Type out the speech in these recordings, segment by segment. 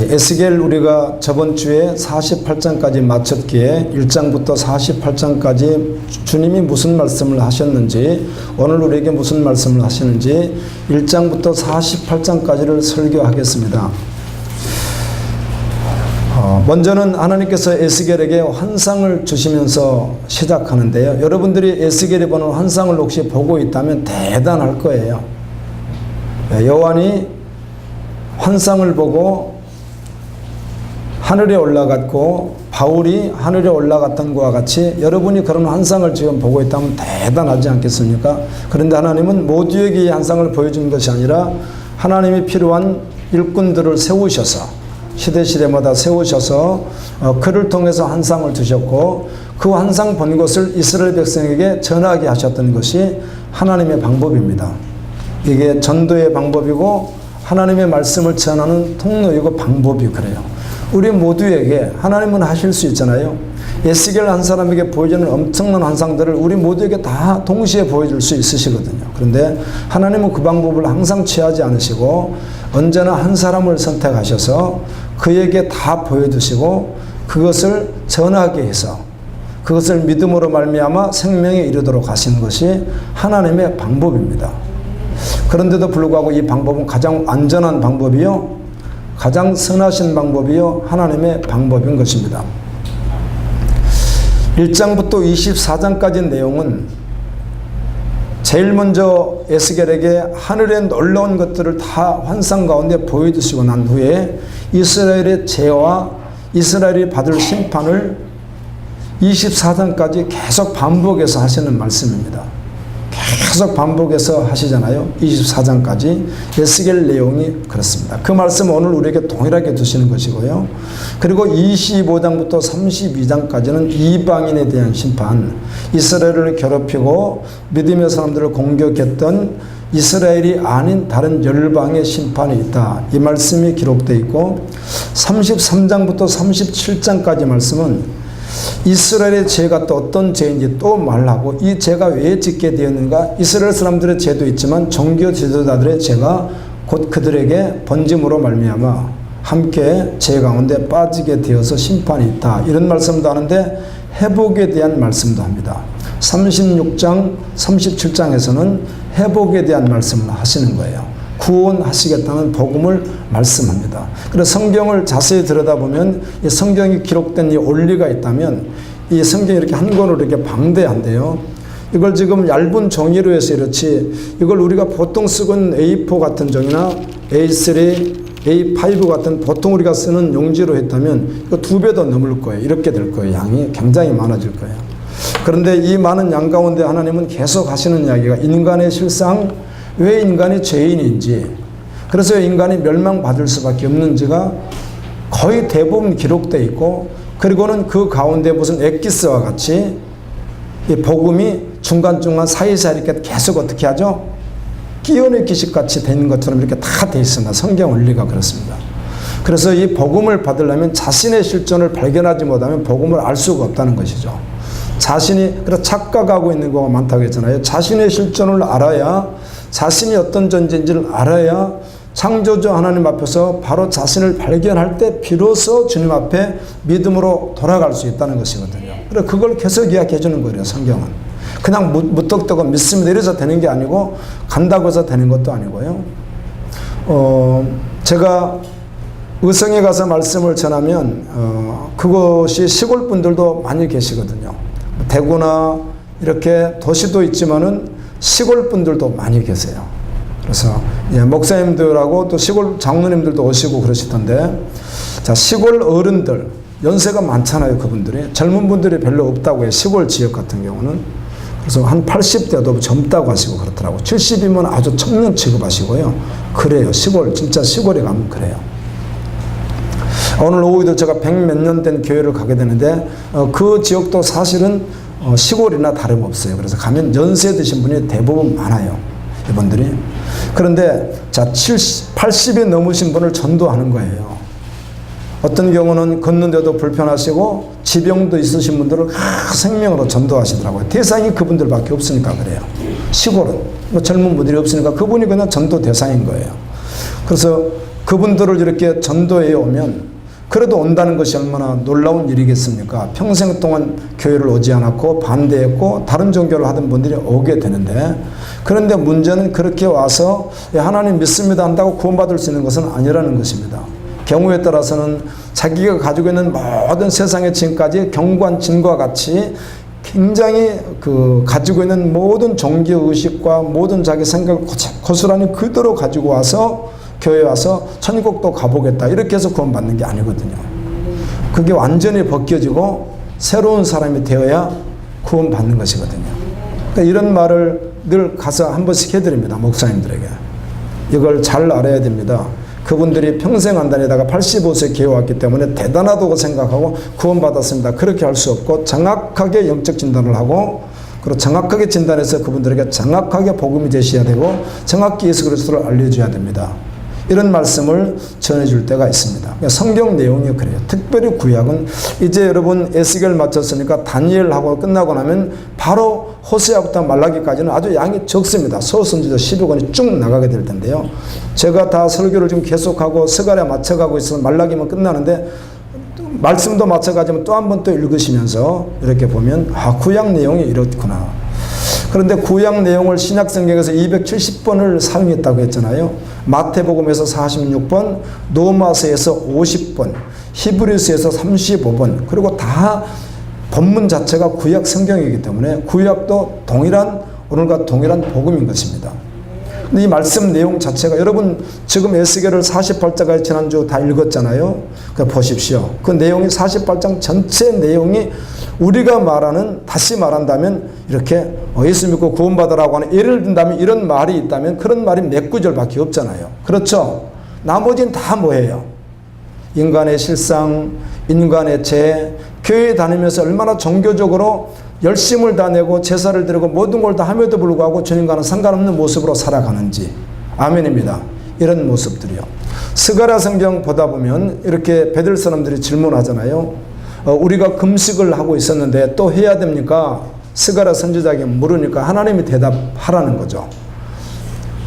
에스겔 우리가 저번 주에 48장까지 마쳤기에 1장부터 48장까지 주님이 무슨 말씀을 하셨는지, 오늘 우리에게 무슨 말씀을 하시는지 1장부터 48장까지를 설교하겠습니다. 먼저는 하나님께서 에스겔에게 환상을 주시면서 시작하는데요. 여러분들이 에스겔이 보는 환상을 혹시 보고 있다면 대단할 거예요. 요한이 환상을 보고 하늘에 올라갔고 바울이 하늘에 올라갔던 것과 같이 여러분이 그런 환상을 지금 보고 있다면 대단하지 않겠습니까? 그런데 하나님은 모두에게 이 환상을 보여주는 것이 아니라 하나님이 필요한 일꾼들을 세우셔서 시대마다 세우셔서 그를 통해서 환상을 주셨고, 그 환상 본 것을 이스라엘 백성에게 전하게 하셨던 것이 하나님의 방법입니다. 이게 전도의 방법이고 하나님의 말씀을 전하는 통로이고 방법이 그래요. 우리 모두에게 하나님은 하실 수 있잖아요. 에스겔 한 사람에게 보여주는 엄청난 환상들을 우리 모두에게 다 동시에 보여줄 수 있으시거든요. 그런데 하나님은 그 방법을 항상 취하지 않으시고 언제나 한 사람을 선택하셔서 그에게 다 보여주시고 그것을 전하게 해서 그것을 믿음으로 말미암아 생명에 이르도록 하시는 것이 하나님의 방법입니다. 그런데도 불구하고 이 방법은 가장 안전한 방법이요, 가장 선하신 방법이요, 하나님의 방법인 것입니다. 1장부터 24장까지 내용은 제일 먼저 에스겔에게 하늘에 놀라운 것들을 다 환상 가운데 보여주시고 난 후에 이스라엘의 죄와 이스라엘이 받을 심판을 24장까지 계속 반복해서 하시는 말씀입니다. 계속 반복해서 하시잖아요. 24장까지 에스겔 내용이 그렇습니다. 그 말씀 오늘 우리에게 동일하게 두시는 것이고요. 그리고 25장부터 32장까지는 이방인에 대한 심판, 이스라엘을 괴롭히고 믿음의 사람들을 공격했던 이스라엘이 아닌 다른 열방의 심판이 있다, 이 말씀이 기록되어 있고, 33장부터 37장까지 말씀은 이스라엘의 죄가 또 어떤 죄인지 또 말하고, 이 죄가 왜 짓게 되었는가, 이스라엘 사람들의 죄도 있지만 종교 지도자들의 죄가 곧 그들에게 번짐으로 말미암아 함께 죄 가운데 빠지게 되어서 심판이 있다, 이런 말씀도 하는데 회복에 대한 말씀도 합니다. 36장 37장에서는 회복에 대한 말씀을 하시는 거예요. 구원하시겠다는 복음을 말씀합니다. 그래서 성경을 자세히 들여다보면 이 성경이 기록된 이 원리가 있다면, 이 성경이 이렇게 한 권으로 이렇게 방대한데요. 이걸 지금 얇은 종이로 해서 이렇지, 이걸 우리가 보통 쓰는 A4 같은 종이나 A3, A5 같은 보통 우리가 쓰는 용지로 했다면 이거 2배 더 넘을 거예요. 이렇게 될 거예요. 양이 굉장히 많아질 거예요. 그런데 이 많은 양 가운데 하나님은 계속 하시는 이야기가 인간의 실상, 왜 인간이 죄인인지, 그래서 인간이 멸망받을 수밖에 없는지가 거의 대부분 기록되어 있고, 그리고는 그 가운데 무슨 엑기스와 같이 이 복음이 중간중간 사이사이 이렇게 계속 어떻게 하죠? 끼어넣기 기식같이 되는 것처럼 이렇게 다 되어 있습니다. 성경 원리가 그렇습니다. 그래서 이 복음을 받으려면 자신의 실존을 발견하지 못하면 복음을 알 수가 없다는 것이죠. 자신이, 그래서 착각하고 있는 경우가 많다고 했잖아요. 자신의 실존을 알아야, 자신이 어떤 존재인지를 알아야 창조주 하나님 앞에서 바로 자신을 발견할 때 비로소 주님 앞에 믿음으로 돌아갈 수 있다는 것이거든요. 그래서 그걸 계속 이야기해 주는 거예요, 성경은. 그냥 무턱대고 믿습니다 이래서 되는 게 아니고, 간다고 해서 되는 것도 아니고요. 제가 의성에 가서 말씀을 전하면 그것이 시골 분들도 많이 계시거든요. 대구나 이렇게 도시도 있지만은 시골 분들도 많이 계세요. 그래서 목사님들하고 또 시골 장로님들도 오시고 그러시던데, 자, 시골 어른들 연세가 많잖아요. 그분들이 젊은 분들이 별로 없다고 해요. 시골 지역 같은 경우는. 그래서 한 80대도 젊다고 하시고 그렇더라고. 70이면 아주 청년 취급하시고요. 그래요. 시골, 진짜 시골에 가면 그래요. 오늘 오후에도 제가 100몇 년 된 교회를 가게 되는데 그 지역도 사실은 시골이나 다름없어요. 그래서 가면 연세 드신 분이 대부분 많아요, 이분들이. 그런데 자, 80이 넘으신 분을 전도하는 거예요. 어떤 경우는 걷는데도 불편하시고 지병도 있으신 분들을 생명으로 전도하시더라고요. 대상이 그분들밖에 없으니까 그래요. 시골은 뭐 젊은 분들이 없으니까 그분이 그냥 전도 대상인 거예요. 그래서 그분들을 이렇게 전도해 오면 그래도 온다는 것이 얼마나 놀라운 일이겠습니까? 평생 동안 교회를 오지 않았고 반대했고 다른 종교를 하던 분들이 오게 되는데, 그런데 문제는 그렇게 와서 하나님 믿습니다 한다고 구원받을 수 있는 것은 아니라는 것입니다. 경우에 따라서는 자기가 가지고 있는 모든 세상의 지금까지 경관 진과 같이 굉장히 가지고 있는 모든 종교의식과 모든 자기 생각을 고스란히 그대로 가지고 와서 교회에 와서 천국도 가보겠다 이렇게 해서 구원받는 게 아니거든요. 그게 완전히 벗겨지고 새로운 사람이 되어야 구원받는 것이거든요. 그러니까 이런 말을 늘 가서 한 번씩 해드립니다. 목사님들에게. 이걸 잘 알아야 됩니다. 그분들이 평생 안 다니다가 85세 교회 왔기 때문에 대단하다고 생각하고 구원받았습니다. 그렇게 할 수 없고 정확하게 영적 진단을 하고, 그리고 정확하게 진단해서 그분들에게 정확하게 복음이 되셔야 되고 정확히 예수 그리스도를 알려줘야 됩니다. 이런 말씀을 전해줄 때가 있습니다. 그러니까 성경 내용이 그래요. 특별히 구약은 이제 여러분 에스겔 마쳤으니까 다니엘하고 끝나고 나면 바로 호세아부터 말라기까지는 아주 양이 적습니다. 소선지도 12권이 쭉 나가게 될 텐데요. 제가 다 설교를 좀 계속하고 스가랴 맞춰가고 있어서 말라기만 끝나는데 말씀도 맞춰가지고 또 한 번 또 읽으시면서 이렇게 보면 구약 내용이 이렇구나. 그런데 구약 내용을 신약 성경에서 270번을 사용했다고 했잖아요. 마태복음에서 46번, 로마서에서 50번, 히브리서에서 35번, 그리고 다 본문 자체가 구약 성경이기 때문에 구약도 오늘과 동일한 복음인 것입니다. 근데 이 말씀 내용 자체가 여러분 지금 에스겔을 48장까지 지난주 다 읽었잖아요. 보십시오. 그 내용이 48장 전체 내용이 우리가 다시 말한다면 이렇게 예수 믿고 구원받으라고 하는, 예를 든다면 이런 말이 있다면 그런 말이 몇 구절밖에 없잖아요. 그렇죠? 나머지는 다 뭐예요? 인간의 실상, 인간의 죄, 교회 다니면서 얼마나 종교적으로 열심을 다 내고 제사를 드리고 모든 걸 다 함에도 불구하고 주님과는 상관없는 모습으로 살아가는지. 아멘입니다. 이런 모습들이요. 스가랴 성경 보다 보면 이렇게 베들 사람들이 질문하잖아요. 우리가 금식을 하고 있었는데 또 해야 됩니까? 스가랴 선지자에게 물으니까 하나님이 대답하라는 거죠.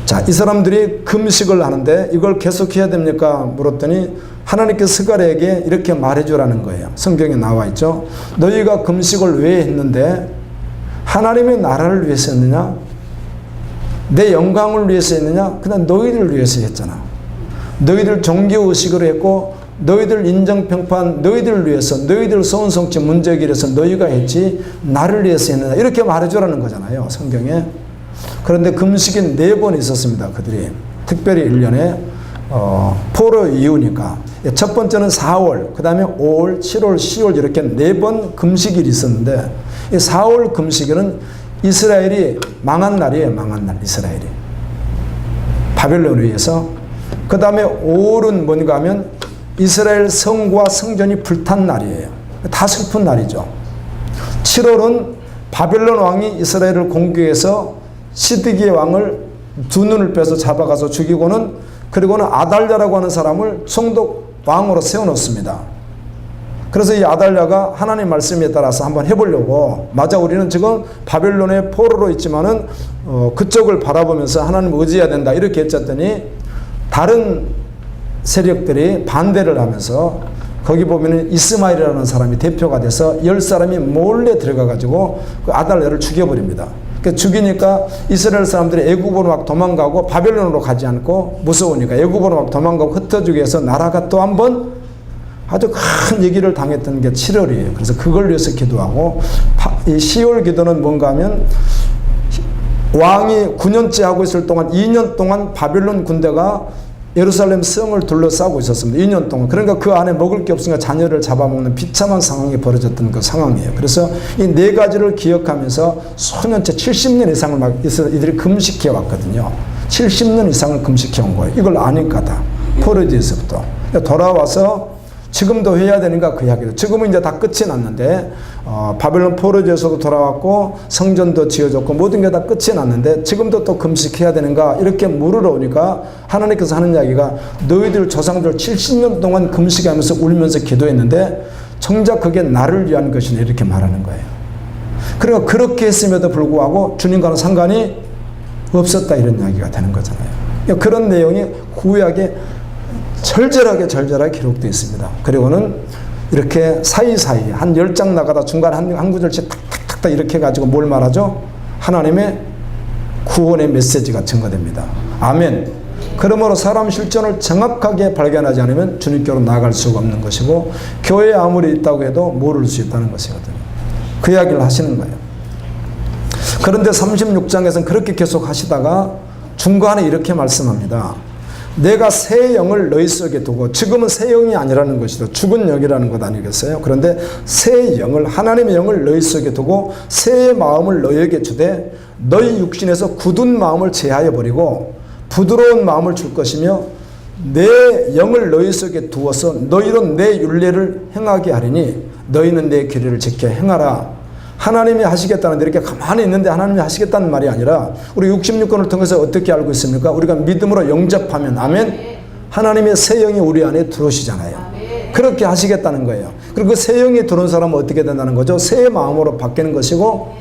자, 이 사람들이 금식을 하는데 이걸 계속해야 됩니까? 물었더니 하나님께서 스가랴에게 이렇게 말해주라는 거예요. 성경에 나와 있죠. 너희가 금식을 왜 했는데 하나님의 나라를 위해서 했느냐? 내 영광을 위해서 했느냐? 그냥 너희들을 위해서 했잖아. 너희들 종교의식으로 했고 너희들 인정평판 너희들을 위해서, 너희들 소원성취 문제길에서 너희가 했지 나를 위해서 했느냐, 이렇게 말해주라는 거잖아요, 성경에. 그런데 금식이 4번 있었습니다. 그들이 특별히 1년에 포로 이후니까. 첫 번째는 4월, 그 다음에 5월, 7월, 10월 이렇게 4번 금식일이 있었는데, 이 4월 금식일은 이스라엘이 망한 날이에요. 망한 날, 이스라엘이 바벨론에 의해서. 그 다음에 5월은 뭔가 하면 이스라엘 성과 성전이 불탄 날이에요. 다 슬픈 날이죠. 7월은 바벨론 왕이 이스라엘을 공격해서 시드기의 왕을 2눈을 빼서 잡아가서 죽이고는, 그리고는 아달랴라고 하는 사람을 총독 왕으로 세워놓습니다. 그래서 이 아달랴가 하나님 말씀에 따라서 한번 해보려고, 맞아 우리는 지금 바벨론의 포로로 있지만은 그쪽을 바라보면서 하나님을 의지해야 된다 이렇게 했더니 다른 세력들이 반대를 하면서 거기 보면은 이스마엘이라는 사람이 대표가 돼서 10사람이 몰래 들어가가지고 그 아달랴를 죽여버립니다. 그 죽이니까 이스라엘 사람들이 애굽으로 막 도망가고 바벨론으로 가지 않고 무서우니까 애굽으로 막 도망가고 흩어지게 해서 나라가 또 한 번 아주 큰 얘기를 당했던 게 7월이에요. 그래서 그걸 위해서 기도하고, 이 10월 기도는 뭔가 하면 왕이 9년째 하고 있을 동안 2년 동안 바벨론 군대가 예루살렘 성을 둘러싸고 있었습니다. 2년 동안. 그러니까 그 안에 먹을 게 없으니까 자녀를 잡아먹는 비참한 상황이 벌어졌던 그 상황이에요. 그래서 이 4가지를 기억하면서 수년째 70년 이상을 막 이들이 금식해 왔거든요. 70년 이상을 금식해 온 거예요. 이걸 아니까다. 포로지에서부터 돌아와서 지금도 해야 되는가 그 이야기죠. 지금은 이제 다 끝이 났는데 바벨론 포로지에서도 돌아왔고 성전도 지어졌고 모든 게 다 끝이 났는데 지금도 또 금식해야 되는가 이렇게 물으러 오니까 하나님께서 하는 이야기가 너희들 조상들 70년 동안 금식하면서 울면서 기도했는데 정작 그게 나를 위한 것이네 이렇게 말하는 거예요. 그러니까 그렇게 했음에도 불구하고 주님과는 상관이 없었다 이런 이야기가 되는 거잖아요. 그런 내용이 구약에 절절하게 기록되어 있습니다. 그리고는 이렇게 사이사이 한 10장 나가다 중간에 한 구절씩 탁탁탁 이렇게 해가지고 뭘 말하죠? 하나님의 구원의 메시지가 증거됩니다. 아멘. 그러므로 사람 실존을 정확하게 발견하지 않으면 주님께로 나아갈 수가 없는 것이고, 교회에 아무리 있다고 해도 모를 수 있다는 것이거든요. 그 이야기를 하시는 거예요. 그런데 36장에서는 그렇게 계속 하시다가 중간에 이렇게 말씀합니다. 내가 새 영을 너희 속에 두고, 지금은 새 영이 아니라는 것이죠. 죽은 영이라는 것 아니겠어요? 그런데 새 영을, 하나님의 영을 너희 속에 두고 새 마음을 너희에게 주되 너희 육신에서 굳은 마음을 제하여 버리고 부드러운 마음을 줄 것이며, 내 영을 너희 속에 두어서 너희로 내 율례를 행하게 하리니 너희는 내 규례를 지켜 행하라. 하나님이 하시겠다는데 이렇게 가만히 있는데 하나님이 하시겠다는 말이 아니라, 우리 66권을 통해서 어떻게 알고 있습니까? 우리가 믿음으로 영접하면, 아멘, 하나님의 새 영이 우리 안에 들어오시잖아요. 그렇게 하시겠다는 거예요. 그리고 그 새 영이 들어온 사람은 어떻게 된다는 거죠? 새 마음으로 바뀌는 것이고,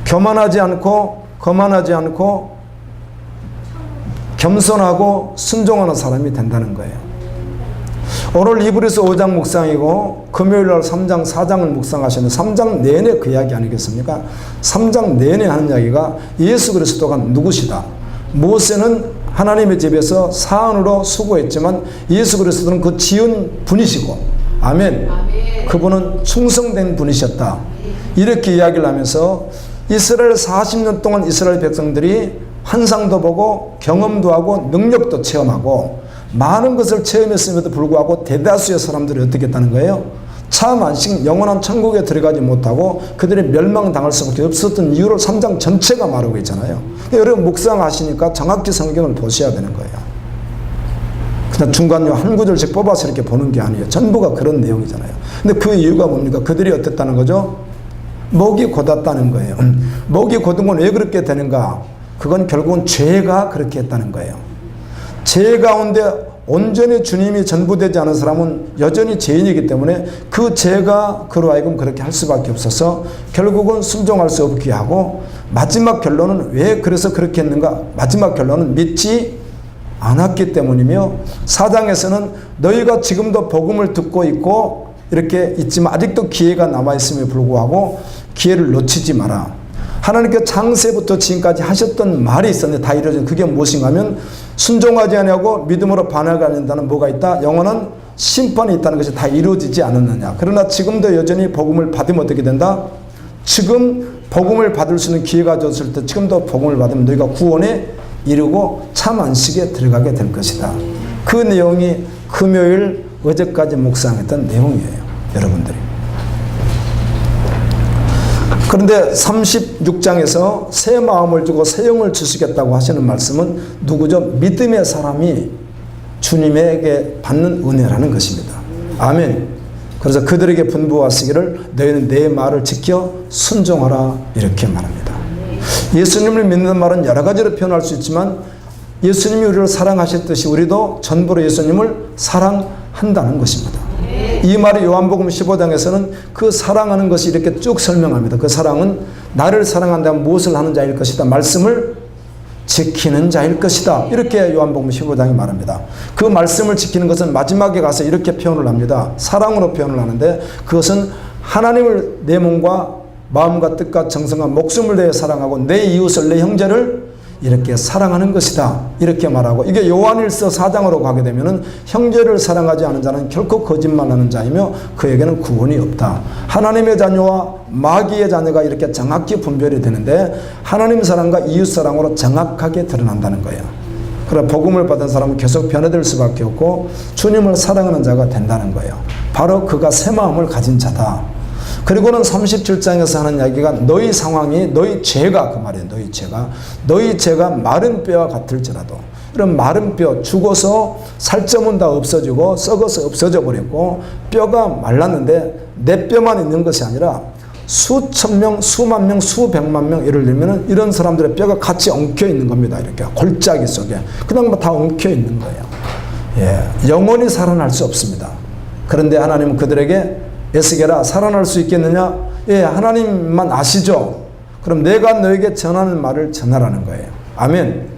교만하지 않고 거만하지 않고 겸손하고 순종하는 사람이 된다는 거예요. 오늘 히브리서 5장 묵상이고 금요일날 3장 4장을 묵상하시는 3장 내내 그 이야기 아니겠습니까? 3장 내내 하는 이야기가 예수 그리스도가 누구시다. 모세는 하나님의 집에서 사안으로 수고했지만 예수 그리스도는 그 지은 분이시고, 아멘, 그분은 충성된 분이셨다. 이렇게 이야기를 하면서 이스라엘 40년 동안 이스라엘 백성들이 환상도 보고 경험도 하고 능력도 체험하고 많은 것을 체험했음에도 불구하고 대다수의 사람들이 어떻게 했다는 거예요? 참 안식 영원한 천국에 들어가지 못하고 그들이 멸망당할 수밖에 없었던 이유를 3장 전체가 말하고 있잖아요. 여러분 묵상하시니까 정확히 성경을 보셔야 되는 거예요. 그냥 중간에 한 구절씩 뽑아서 이렇게 보는 게 아니에요. 전부가 그런 내용이잖아요. 근데 그 이유가 뭡니까? 그들이 어땠다는 거죠? 목이 곧았다는 거예요. 목이 곧은 건 왜 그렇게 되는가? 그건 결국은 죄가 그렇게 했다는 거예요. 죄 가운데 온전히 주님이 전부되지 않은 사람은 여전히 죄인이기 때문에 그 죄가 그로 하여금 그렇게 할 수밖에 없어서 결국은 순종할 수 없게 하고, 마지막 결론은 왜 그래서 그렇게 했는가? 마지막 결론은 믿지 않았기 때문이며, 4장에서는 너희가 지금도 복음을 듣고 있고 이렇게 있지만 아직도 기회가 남아있음에 불구하고 기회를 놓치지 마라. 하나님께 창세부터 지금까지 하셨던 말이 있었는데 다 이루어진, 그게 무엇인가 하면 순종하지 아니하고 믿음으로 반하지 않는다는 뭐가 있다? 영원한 심판이 있다는 것이 다 이루어지지 않았느냐. 그러나 지금도 여전히 복음을 받으면 어떻게 된다? 지금 복음을 받을 수 있는 기회가 줬을 때 지금도 복음을 받으면 너희가 구원에 이르고 참 안식에 들어가게 될 것이다. 그 내용이 금요일 어제까지 묵상했던 내용이에요, 여러분들이. 그런데 36장에서 새 마음을 주고 새 영을 주시겠다고 하시는 말씀은 누구죠? 믿음의 사람이 주님에게 받는 은혜라는 것입니다. 아멘. 그래서 그들에게 분부하시기를 너희는 내 말을 지켜 순종하라, 이렇게 말합니다. 예수님을 믿는 말은 여러 가지로 표현할 수 있지만 예수님이 우리를 사랑하셨듯이 우리도 전부로 예수님을 사랑한다는 것입니다. 이 말이 요한복음 15장에서는 그 사랑하는 것이 이렇게 쭉 설명합니다. 그 사랑은 나를 사랑한다면 무엇을 하는 자일 것이다. 말씀을 지키는 자일 것이다. 이렇게 요한복음 15장이 말합니다. 그 말씀을 지키는 것은 마지막에 가서 이렇게 표현을 합니다. 사랑으로 표현을 하는데, 그것은 하나님을 내 몸과 마음과 뜻과 정성과 목숨을 내어 사랑하고 내 이웃을, 내 형제를 이렇게 사랑하는 것이다, 이렇게 말하고, 이게 요한일서 4장으로 가게 되면은 형제를 사랑하지 않은 자는 결코 거짓말하는 자이며 그에게는 구원이 없다. 하나님의 자녀와 마귀의 자녀가 이렇게 정확히 분별이 되는데 하나님 사랑과 이웃 사랑으로 정확하게 드러난다는 거예요. 그래 복음을 받은 사람은 계속 변화될 수밖에 없고 주님을 사랑하는 자가 된다는 거예요. 바로 그가 새 마음을 가진 자다. 그리고는 37장에서 하는 이야기가 너희 상황이, 너희 죄가, 그 말이에요. 너희 죄가 마른 뼈와 같을지라도, 이런 마른 뼈, 죽어서 살점은 다 없어지고 썩어서 없어져 버렸고 뼈가 말랐는데 내 뼈만 있는 것이 아니라 수천 명, 수만 명, 수백만 명, 예를 들면 이런 사람들의 뼈가 같이 엉켜 있는 겁니다. 이렇게 골짜기 속에 그냥 다 엉켜 있는 거예요. 예, 영원히 살아날 수 없습니다. 그런데 하나님은 그들에게 에스겔아, 살아날 수 있겠느냐? 예, 하나님만 아시죠? 그럼 내가 너에게 전하는 말을 전하라는 거예요. 아멘.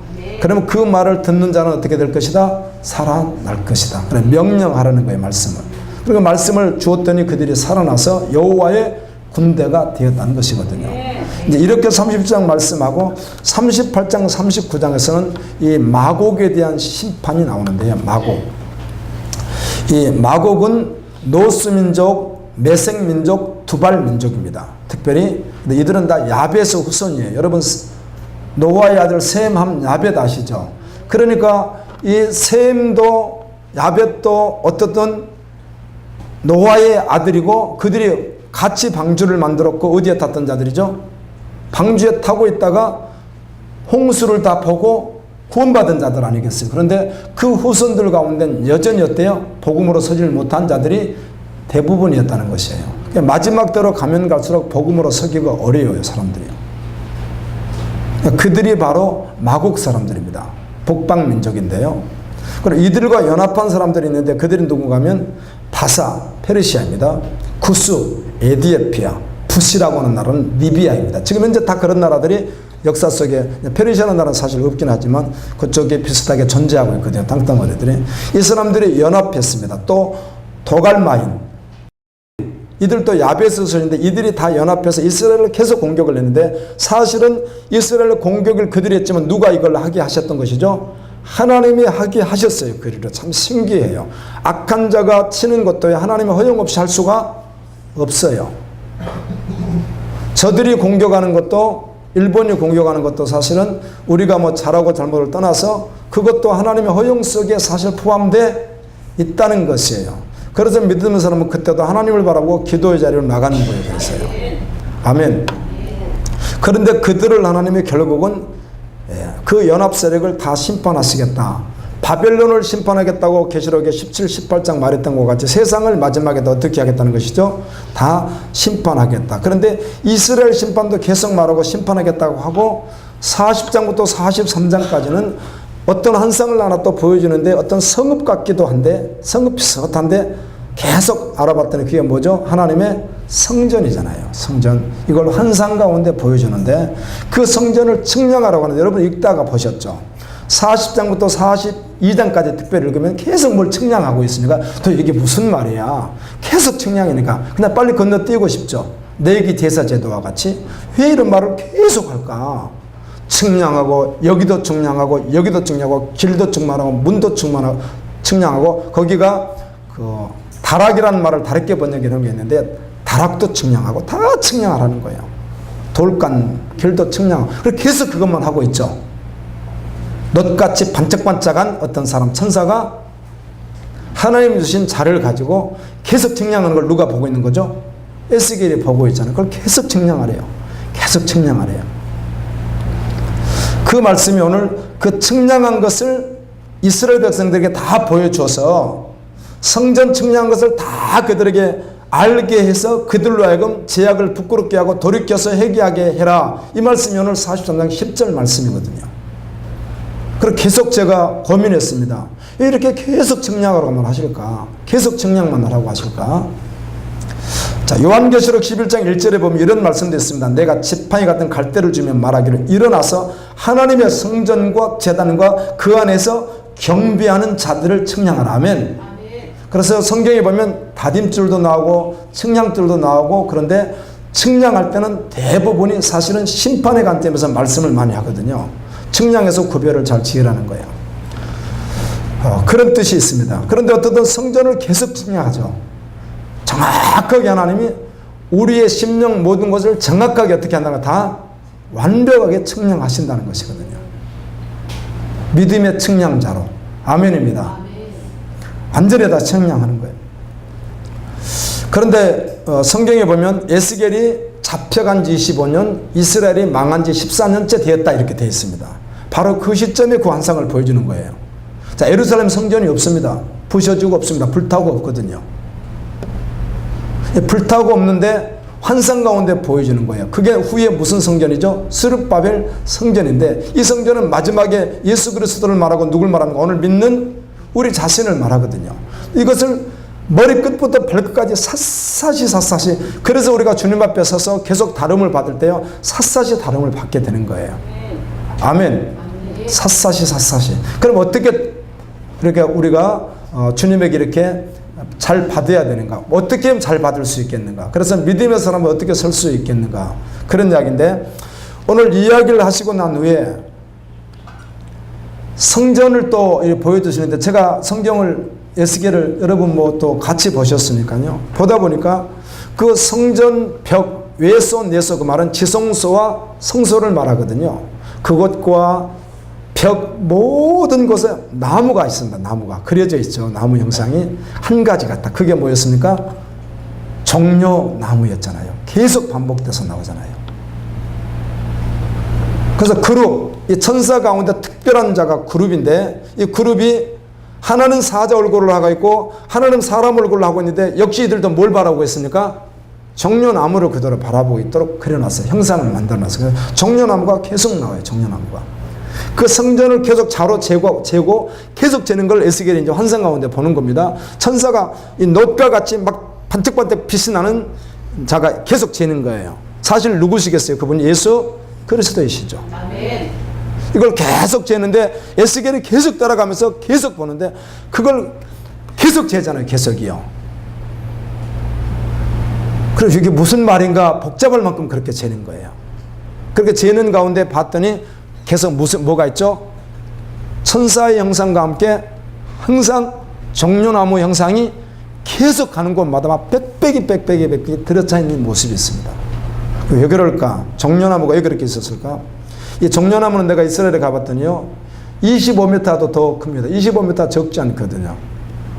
그러면 그 말을 듣는 자는 어떻게 될 것이다? 살아날 것이다. 그래 명령하라는 거예요, 말씀을. 그리고 말씀을 주었더니 그들이 살아나서 여호와의 군대가 되었다는 것이거든요. 이제 이렇게 30장 말씀하고 38장 39장에서는 이 마곡에 대한 심판이 나오는데요. 마곡. 이 마곡은 노스민족, 메색민족, 두발민족입니다. 특별히 이들은 다 야벳의 후손이에요. 여러분 노아의 아들 셈함 야벳 아시죠? 그러니까 이 셈도 야벳도 어떻든 노아의 아들이고 그들이 같이 방주를 만들었고 어디에 탔던 자들이죠? 방주에 타고 있다가 홍수를 다 보고 구원받은 자들 아니겠어요? 그런데 그 후손들 가운데는 여전히 어때요? 복음으로 서지를 못한 자들이 대부분이었다는 것이에요. 마지막 때로 가면 갈수록 복음으로 서기가 어려워요, 사람들이요. 그들이 바로 마곡 사람들입니다. 북방민족인데요. 그럼 이들과 연합한 사람들이 있는데 그들이 누군가 하면 바사, 페르시아입니다. 구스, 에디오피아, 푸시라고 하는 나라는 리비아입니다. 지금 현재 다 그런 나라들이 역사 속에 페르시아라는 나라는 사실 없긴 하지만 그쪽에 비슷하게 존재하고 있거든요. 땅덩어리들이. 이 사람들이 연합했습니다. 또 도갈마인, 이들도 야벳의 소인데 이들이 다 연합해서 이스라엘을 계속 공격을 했는데 사실은 이스라엘 공격을 그들이 했지만 누가 이걸 하게 하셨던 것이죠? 하나님이 하게 하셨어요. 그리로 참 신기해요. 악한 자가 치는 것도 하나님의 허용 없이 할 수가 없어요. 저들이 공격하는 것도 일본이 공격하는 것도 사실은 우리가 뭐 잘하고 잘못을 떠나서 그것도 하나님의 허용 속에 사실 포함되어 있다는 것이에요. 그래서 믿는 사람은 그때도 하나님을 바라보고 기도의 자리로 나가는 거예요. 그래서요. 아멘. 그런데 그들을 하나님이 결국은 그 연합 세력을 다 심판하시겠다. 바벨론을 심판하겠다고 계시록에 17, 18장 말했던 것 같이 세상을 마지막에 어떻게 하겠다는 것이죠? 다 심판하겠다. 그런데 이스라엘 심판도 계속 말하고 심판하겠다고 하고 40장부터 43장까지는 어떤 환상을 하나 또 보여주는데 어떤 성읍 같기도 한데 성읍 비슷한데 계속 알아봤더니 그게 뭐죠? 하나님의 성전이잖아요. 성전. 이걸 환상 가운데 보여주는데 그 성전을 측량하라고 하는데 여러분 읽다가 보셨죠? 40장부터 42장까지 특별히 읽으면 계속 뭘 측량하고 있으니까 또 이게 무슨 말이야? 계속 측량이니까 그냥 빨리 건너뛰고 싶죠? 내기 제사 제도와 같이 왜 이런 말을 계속 할까? 측량하고 여기도 측량하고 여기도 측량하고 길도 측량하고 문도 측량하고 거기가 그 다락이라는 말을 다르게 번역하는 게 있는데 다락도 측량하고 다 측량하라는 거예요. 돌간 길도 측량하고 계속 그것만 하고 있죠. 넛같이 반짝반짝한 어떤 사람 천사가 하나님 주신 자를 가지고 계속 측량하는 걸 누가 보고 있는 거죠? 에스겔이 보고 있잖아요. 그걸 계속 측량하래요. 계속 측량하래요. 그 말씀이 오늘 그 측량한 것을 이스라엘 백성들에게 다 보여줘서 성전 측량한 것을 다 그들에게 알게 해서 그들로 하여금 제약을 부끄럽게 하고 돌이켜서 회개하게 해라. 이 말씀이 오늘 43장 10절 말씀이거든요. 그래서 계속 제가 고민했습니다. 왜 이렇게 계속 측량하라고만 하실까? 계속 측량만 하라고 하실까? 자, 요한계시록 11장 1절에 보면 이런 말씀도 있습니다. 내가 지팡이 같은 갈대를 주며 말하기를 일어나서 하나님의 성전과 제단과 그 안에서 경배하는 자들을 측량하라. 아멘. 그래서 성경에 보면 다딤줄도 나오고 측량줄도 나오고 그런데 측량할 때는 대부분이 사실은 심판의 관점에서 말씀을 많이 하거든요. 측량해서 구별을 잘 지으라는 거예요. 그런 뜻이 있습니다. 그런데 어떻든 성전을 계속 측량하죠. 정확하게 하나님이 우리의 심령 모든 것을 정확하게 어떻게 한다는 다 완벽하게 측량하신다는 것이거든요. 믿음의 측량자로. 아멘입니다. 완전히 다 측량하는 거예요. 그런데 성경에 보면 에스겔이 잡혀간 지 25년, 이스라엘이 망한 지 14년째 되었다 이렇게 되어 있습니다. 바로 그 시점에 그 환상을 보여주는 거예요. 자, 예루살렘 성전이 없습니다. 부셔지고 없습니다. 불타고 없거든요. 불타고 없는데 환상 가운데 보여주는 거예요. 그게 후에 무슨 성전이죠? 스룹바벨 성전인데 이 성전은 마지막에 예수 그리스도를 말하고 누굴 말하는 거? 오늘 믿는 우리 자신을 말하거든요. 이것을 머리끝부터 발끝까지 샅샅이 그래서 우리가 주님 앞에 서서 계속 다름을 받을 때요 샅샅이 다름을 받게 되는 거예요. 아멘. 샅샅이. 그럼 어떻게 이렇게 우리가 주님에게 이렇게 잘 받아야 되는가? 어떻게 하면 잘 받을 수 있겠는가? 그래서 믿음의 사람은 어떻게 설 수 있겠는가? 그런 이야기인데, 오늘 이야기를 하시고 난 후에 성전을 또 보여주시는데, 제가 성경을 에스겔을 여러분 뭐 또 같이 보셨으니까요. 보다 보니까 그 성전 벽 외소 내소, 그 말은 지성소와 성소를 말하거든요. 그것과 벽 모든 곳에 나무가 있습니다. 나무가 그려져 있죠. 나무 형상이 한 가지 같다. 그게 뭐였습니까? 종려 나무였잖아요. 계속 반복돼서 나오잖아요. 그래서 그룹, 이 천사 가운데 특별한 자가 그룹인데, 이 그룹이 하나는 사자 얼굴을 하고 있고 하나는 사람 얼굴을 하고 있는데, 역시 이들도 뭘 바라보고 있습니까? 종려나무를 그대로 바라보고 있도록 그려놨어요. 형상을 만들어놨어요. 종려나무가 계속 나와요. 종려나무가. 그 성전을 계속 자로 재고 계속 재는 걸 에스겔이 이제 환상 가운데 보는 겁니다. 천사가 이 놋과 같이 막 반짝반짝 빛이 나는 자가 계속 재는 거예요. 사실 누구시겠어요? 그분이 예수 그리스도이시죠. 아멘. 이걸 계속 재는데 에스겔이 계속 따라가면서 계속 보는데, 그걸 계속 재잖아요. 계속이요. 그래서 이게 무슨 말인가 복잡할 만큼 그렇게 재는 거예요. 그렇게 재는 가운데 봤더니 계속 뭐가 있죠? 천사의 형상과 함께 항상 종려나무 형상이 계속 가는 곳마다 막 빽빽이 들어차 있는 모습이 있습니다. 왜 그럴까? 종려나무가 왜 그렇게 있었을까? 이 종려나무는 내가 이스라엘에 가봤더니요, 25m도 더 큽니다. 25m 적지 않거든요.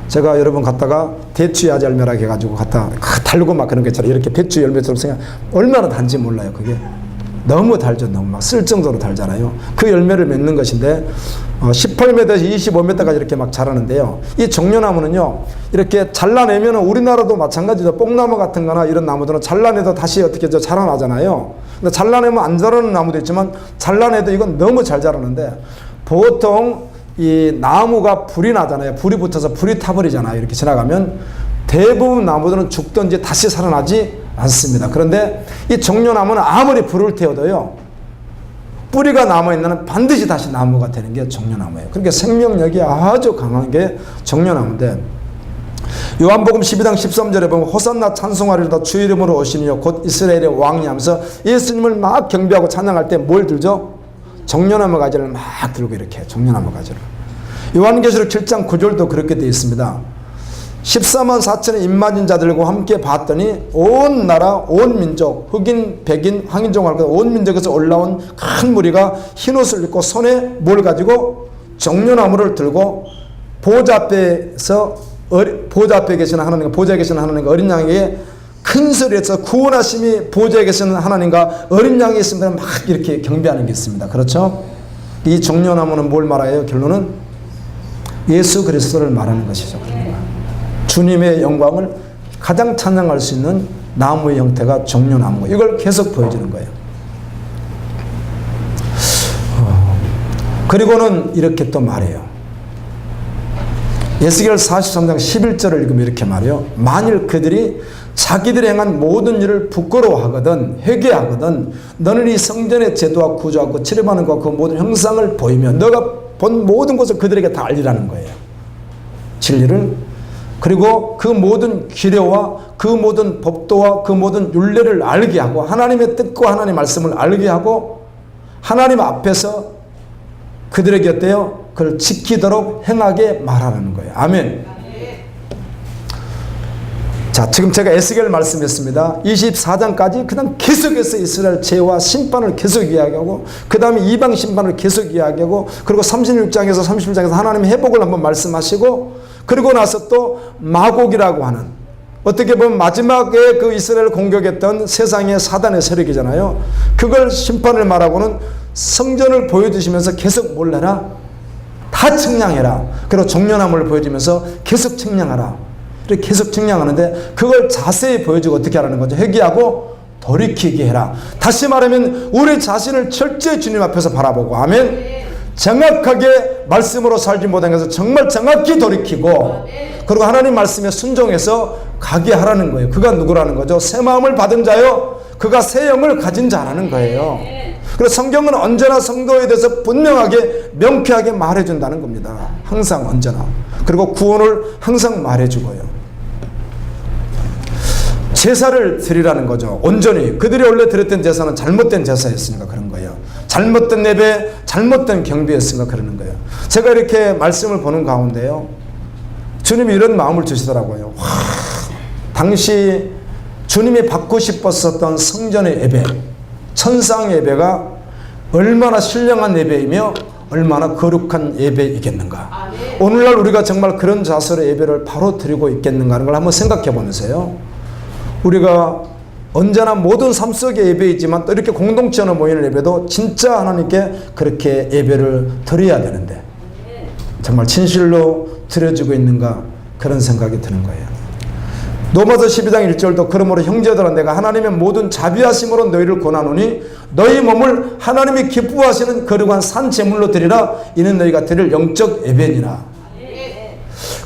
제가 여러분 갔다가 대추 야자 열매라 해가지고 갔다 달고 막 그런 거 있잖아요. 이렇게 대추 열매처럼 생각, 얼마나 단지 몰라요. 그게 너무 달죠. 너무 막 쓸 정도로 달잖아요. 그 열매를 맺는 것인데 18m에서 25m까지 이렇게 막 자라는데요. 이 종려나무는요, 이렇게 잘라내면 우리나라도 마찬가지죠. 뽕나무 같은 거나 이런 나무들은 잘라내도 다시 어떻게 자라나잖아요. 근데 잘라내면 안 자라는 나무도 있지만 잘라내도 이건 너무 잘 자라는데, 보통 이 나무가 불이 나잖아요. 불이 붙어서 불이 타버리잖아요. 이렇게 지나가면 대부분 나무들은 죽든지 다시 살아나지 않습니다. 그런데 이 종려나무는 아무리 불을 태워도요, 뿌리가 남아있는 반드시 다시 나무가 되는 게 종려나무예요. 그러니까 생명력이 아주 강한 게 종려나무인데, 요한복음 12장 13절에 보면 호산나 찬송하리로다 주 이름으로 오시니요 곧 이스라엘의 왕이 하면서 예수님을 막 경배하고 찬양할 때 뭘 들죠? 종려나무 가지를 막 들고 이렇게 종려나무 가지를. 요한계시록 7장 9절도 그렇게 되어 있습니다. 14만 4천의 입맞은 자들과 함께 봤더니 온 나라, 온 민족, 흑인, 백인, 황인종을 온 민족에서 올라온 큰 무리가 흰옷을 입고 손에 뭘 가지고 종려나무를 들고 보좌 앞에 계시는 하나님과 보좌에 계시는 하나님과 어린 양에게 큰 소리에서 구원하심이 보좌에 계시는 하나님과 어린 양이 있습니다. 막 이렇게 경배하는 게 있습니다. 그렇죠? 이 종려나무는 뭘 말해요? 결론은 예수 그리스도를 말하는 것이죠. 주님의 영광을 가장 찬양할 수 있는 나무의 형태가 종려나무. 이걸 계속 보여주는 거예요. 그리고는 이렇게 또 말해요. 에스겔 43장 11절을 읽으면 이렇게 말해요. 만일 그들이 자기들이 행한 모든 일을 부끄러워하거든 회개하거든 너는 이 성전의 제도와 구조와 그 칠해하는 것 그 모든 형상을 보이면 너가 본 모든 것을 그들에게 다 알리라는 거예요. 진리를. 그리고 그 모든 규례와 그 모든 법도와 그 모든 율례를 알게 하고 하나님의 뜻과 하나님의 말씀을 알게 하고 하나님 앞에서 그들에게 어때요? 그걸 지키도록 행하게 말하라는 거예요. 아멘. 자, 지금 제가 에스겔 말씀했습니다. 24장까지 그냥 계속해서 이스라엘 죄와 심판을 계속 이야기하고 그 다음에 이방 심판을 계속 이야기하고 그리고 36장에서 37장에서 하나님의 회복을 한번 말씀하시고 그리고 나서 또 마곡이라고 하는 어떻게 보면 마지막에 그 이스라엘을 공격했던 세상의 사단의 세력이잖아요. 그걸 심판을 말하고는 성전을 보여주시면서 계속 뭘 해라? 다 측량해라. 그리고 종려나무를 보여주면서 계속 측량하라. 이렇게 계속 측량하는데 그걸 자세히 보여주고 어떻게 하라는 거죠? 회개하고 돌이키게 해라. 다시 말하면 우리 자신을 철저히 주님 앞에서 바라보고 아멘. 정확하게 말씀으로 살지 못한 것을 정말 정확히 돌이키고 그리고 하나님 말씀에 순종해서 가게 하라는 거예요. 그가 누구라는 거죠? 새 마음을 받은 자요. 그가 새 영을 가진 자라는 거예요. 그래서 성경은 언제나 성도에 대해서 분명하게 명쾌하게 말해준다는 겁니다. 항상 언제나. 그리고 구원을 항상 말해주고요. 제사를 드리라는 거죠. 온전히. 그들이 원래 드렸던 제사는 잘못된 제사였으니까 그런 거예요. 잘못된 예배, 잘못된 경배였으니까 그러는 거예요. 제가 이렇게 말씀을 보는 가운데요, 주님이 이런 마음을 주시더라고요. 당시 주님이 받고 싶었었던 성전의 예배, 천상 예배가 얼마나 신령한 예배이며 얼마나 거룩한 예배이겠는가. 오늘날 우리가 정말 그런 자세로 예배를 바로 드리고 있겠는가 하는 걸 한번 생각해 보면서요, 우리가 언제나 모든 삶 속의 예배이지만 또 이렇게 공동체로 모이는 예배도 진짜 하나님께 그렇게 예배를 드려야 되는데 정말 진실로 드려지고 있는가, 그런 생각이 드는 거예요. 로마서 12장 1절도 그러므로 형제들아 내가 하나님의 모든 자비하심으로 너희를 권하노니 너희 몸을 하나님이 기뻐하시는 거룩한 산 제물로 드리라. 이는 너희가 드릴 영적 예배니라.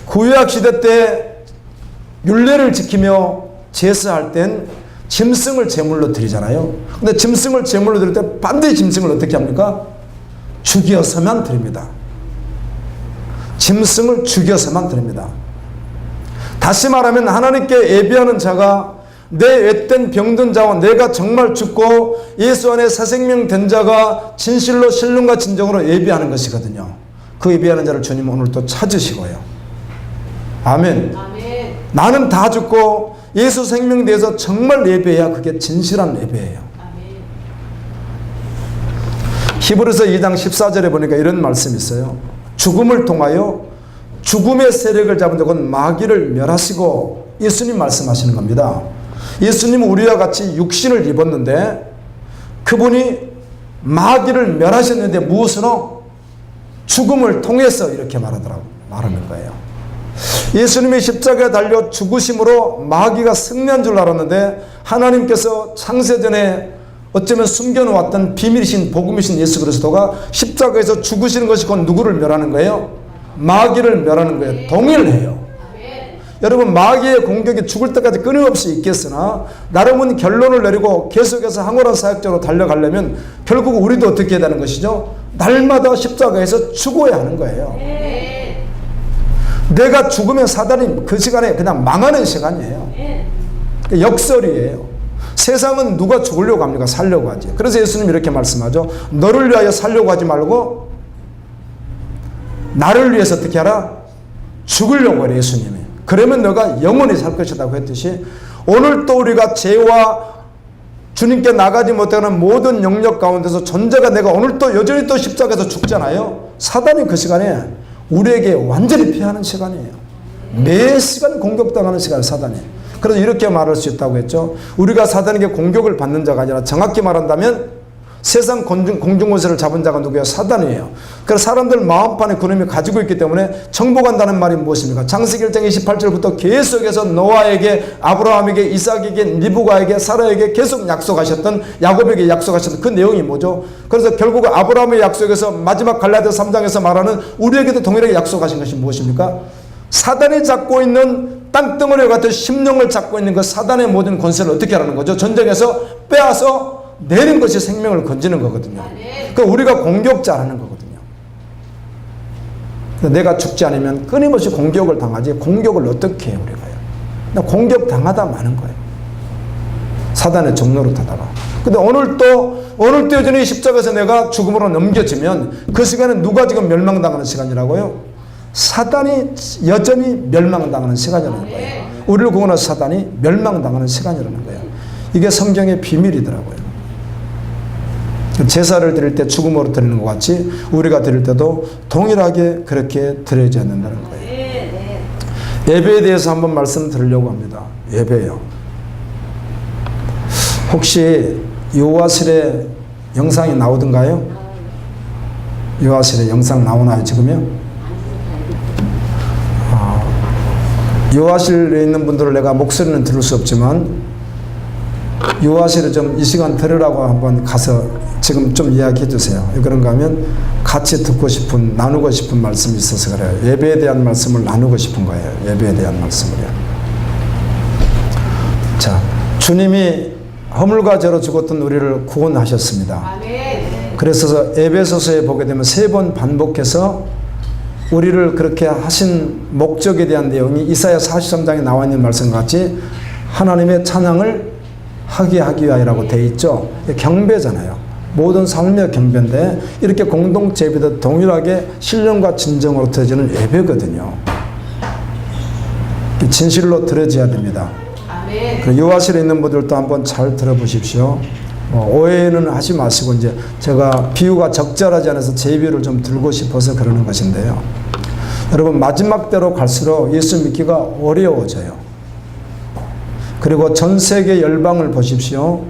구약 시대 때 율례를 지키며 제사할 땐 짐승을 제물로 드리잖아요. 근데 짐승을 제물로 드릴 때 반드시 짐승을 어떻게 합니까? 죽여서만 드립니다. 짐승을 죽여서만 드립니다. 다시 말하면 하나님께 예배하는 자가 내 앳된 병든 자와 내가 정말 죽고 예수 안에 새 생명 된 자가 진실로 신령과 진정으로 예배하는 것이거든요. 그 예배하는 자를 주님 오늘 또 찾으시고요. 아멘. 아멘. 나는 다 죽고 예수 생명 대해서 정말 예배해야 그게 진실한 예배예요. 아멘. 히브리서 2장 14절에 보니까 이런 말씀이 있어요. 죽음을 통하여 죽음의 세력을 잡은 적은 마귀를 멸하시고, 예수님 말씀하시는 겁니다. 예수님은 우리와 같이 육신을 입었는데 그분이 마귀를 멸하셨는데 무엇으로? 죽음을 통해서 이렇게 말하는 거예요. 예수님이 십자가에 달려 죽으심으로 마귀가 승리한 줄 알았는데 하나님께서 창세전에 어쩌면 숨겨놓았던 비밀이신 복음이신 예수 그리스도가 십자가에서 죽으시는 것이 곧 누구를 멸하는 거예요? 마귀를 멸하는 거예요. 동일해요. 여러분, 마귀의 공격이 죽을 때까지 끊임없이 있겠으나 나름은 결론을 내리고 계속해서 항월한 사역자로 달려가려면 결국 우리도 어떻게 해야 되는 것이죠? 날마다 십자가에서 죽어야 하는 거예요. 내가 죽으면 사단이 그 시간에 그냥 망하는 시간이에요. 역설이에요. 세상은 누가 죽으려고 합니까? 살려고 하지. 그래서 예수님이 이렇게 말씀하죠. 너를 위하여 살려고 하지 말고 나를 위해서 어떻게 하라? 죽으려고 하래, 예수님이. 그러면 너가 영원히 살 것이라고 했듯이 오늘 또 우리가 죄와 주님께 나가지 못하는 모든 영역 가운데서 존재가 내가 오늘 또 여전히 또 십자가에서 죽잖아요. 사단이 그 시간에 우리에게 완전히 피하는 시간이에요. 매 시간 공격당하는 시간이에요, 사단이. 그래서 이렇게 말할 수 있다고 했죠. 우리가 사단에게 공격을 받는 자가 아니라 정확히 말한다면 세상 공중권세를 잡은 자가 누구예요? 사단이에요. 그래서 사람들 마음판에 그놈이 가지고 있기 때문에 정복한다는 말이 무엇입니까? 창세기 1장 28절부터 계속해서 노아에게, 아브라함에게, 이삭에게, 리브가에게, 사라에게 계속 약속하셨던, 야곱에게 약속하셨던 그 내용이 뭐죠? 그래서 결국 아브라함의 약속에서 마지막 갈라디아 3장에서 말하는 우리에게도 동일하게 약속하신 것이 무엇입니까? 사단이 잡고 있는 땅덩어리 같은 심령을 잡고 있는 그 사단의 모든 권세를 어떻게 하라는 거죠? 전쟁에서 빼앗아 내는 것이 생명을 건지는 거거든요. 그러니까 우리가 공격자라는 거거든요. 내가 죽지 않으면 끊임없이 공격을 당하지, 공격을 어떻게 해요, 우리가요? 공격 당하다 마는 거예요. 사단의 종로로 타다가. 근데 오늘 또 여전히 십자가에서 내가 죽음으로 넘겨지면 그 시간에 누가 지금 멸망당하는 시간이라고요? 사단이 여전히 멸망당하는 시간이라는 거예요. 우리를 구원한 사단이 멸망당하는 시간이라는 거예요. 이게 성경의 비밀이더라고요. 제사를 드릴 때 죽음으로 드리는 것 같이 우리가 드릴 때도 동일하게 그렇게 드려야 된다는 거예요. 예배에 대해서 한번 말씀드리려고 합니다. 예배요. 혹시 요하실에 영상이 나오던가요? 요하실에 영상 나오나요, 지금요? 요하실에 있는 분들을 내가 목소리는 들을 수 없지만 요하실에 좀 이 시간 들으라고 한번 가서 지금 좀 이야기해 주세요. 그런가 하면 같이 듣고 싶은, 나누고 싶은 말씀이 있어서 그래요. 예배에 대한 말씀을 나누고 싶은 거예요. 예배에 대한 말씀을요. 자, 주님이 허물과 죄로 죽었던 우리를 구원하셨습니다. 아멘. 그래서 에베소서에 보게 되면 3번 반복해서 우리를 그렇게 하신 목적에 대한 내용이 이사야 43장에 나와 있는 말씀과 같이 하나님의 찬양을 하게 하기 위하여라고 되어 있죠. 경배잖아요. 모든 삶의 경배인데 이렇게 공동체 예배도 동일하게 신령과 진정으로 드려지는 예배거든요. 진실로 드려져야 됩니다. 요하실에 있는 분들도 한번 잘 들어보십시오. 오해는 하지 마시고, 이제 제가 비유가 적절하지 않아서 제 비유를 좀 들고 싶어서 그러는 것인데요. 여러분, 마지막 때로 갈수록 예수 믿기가 어려워져요. 그리고 전 세계 열방을 보십시오.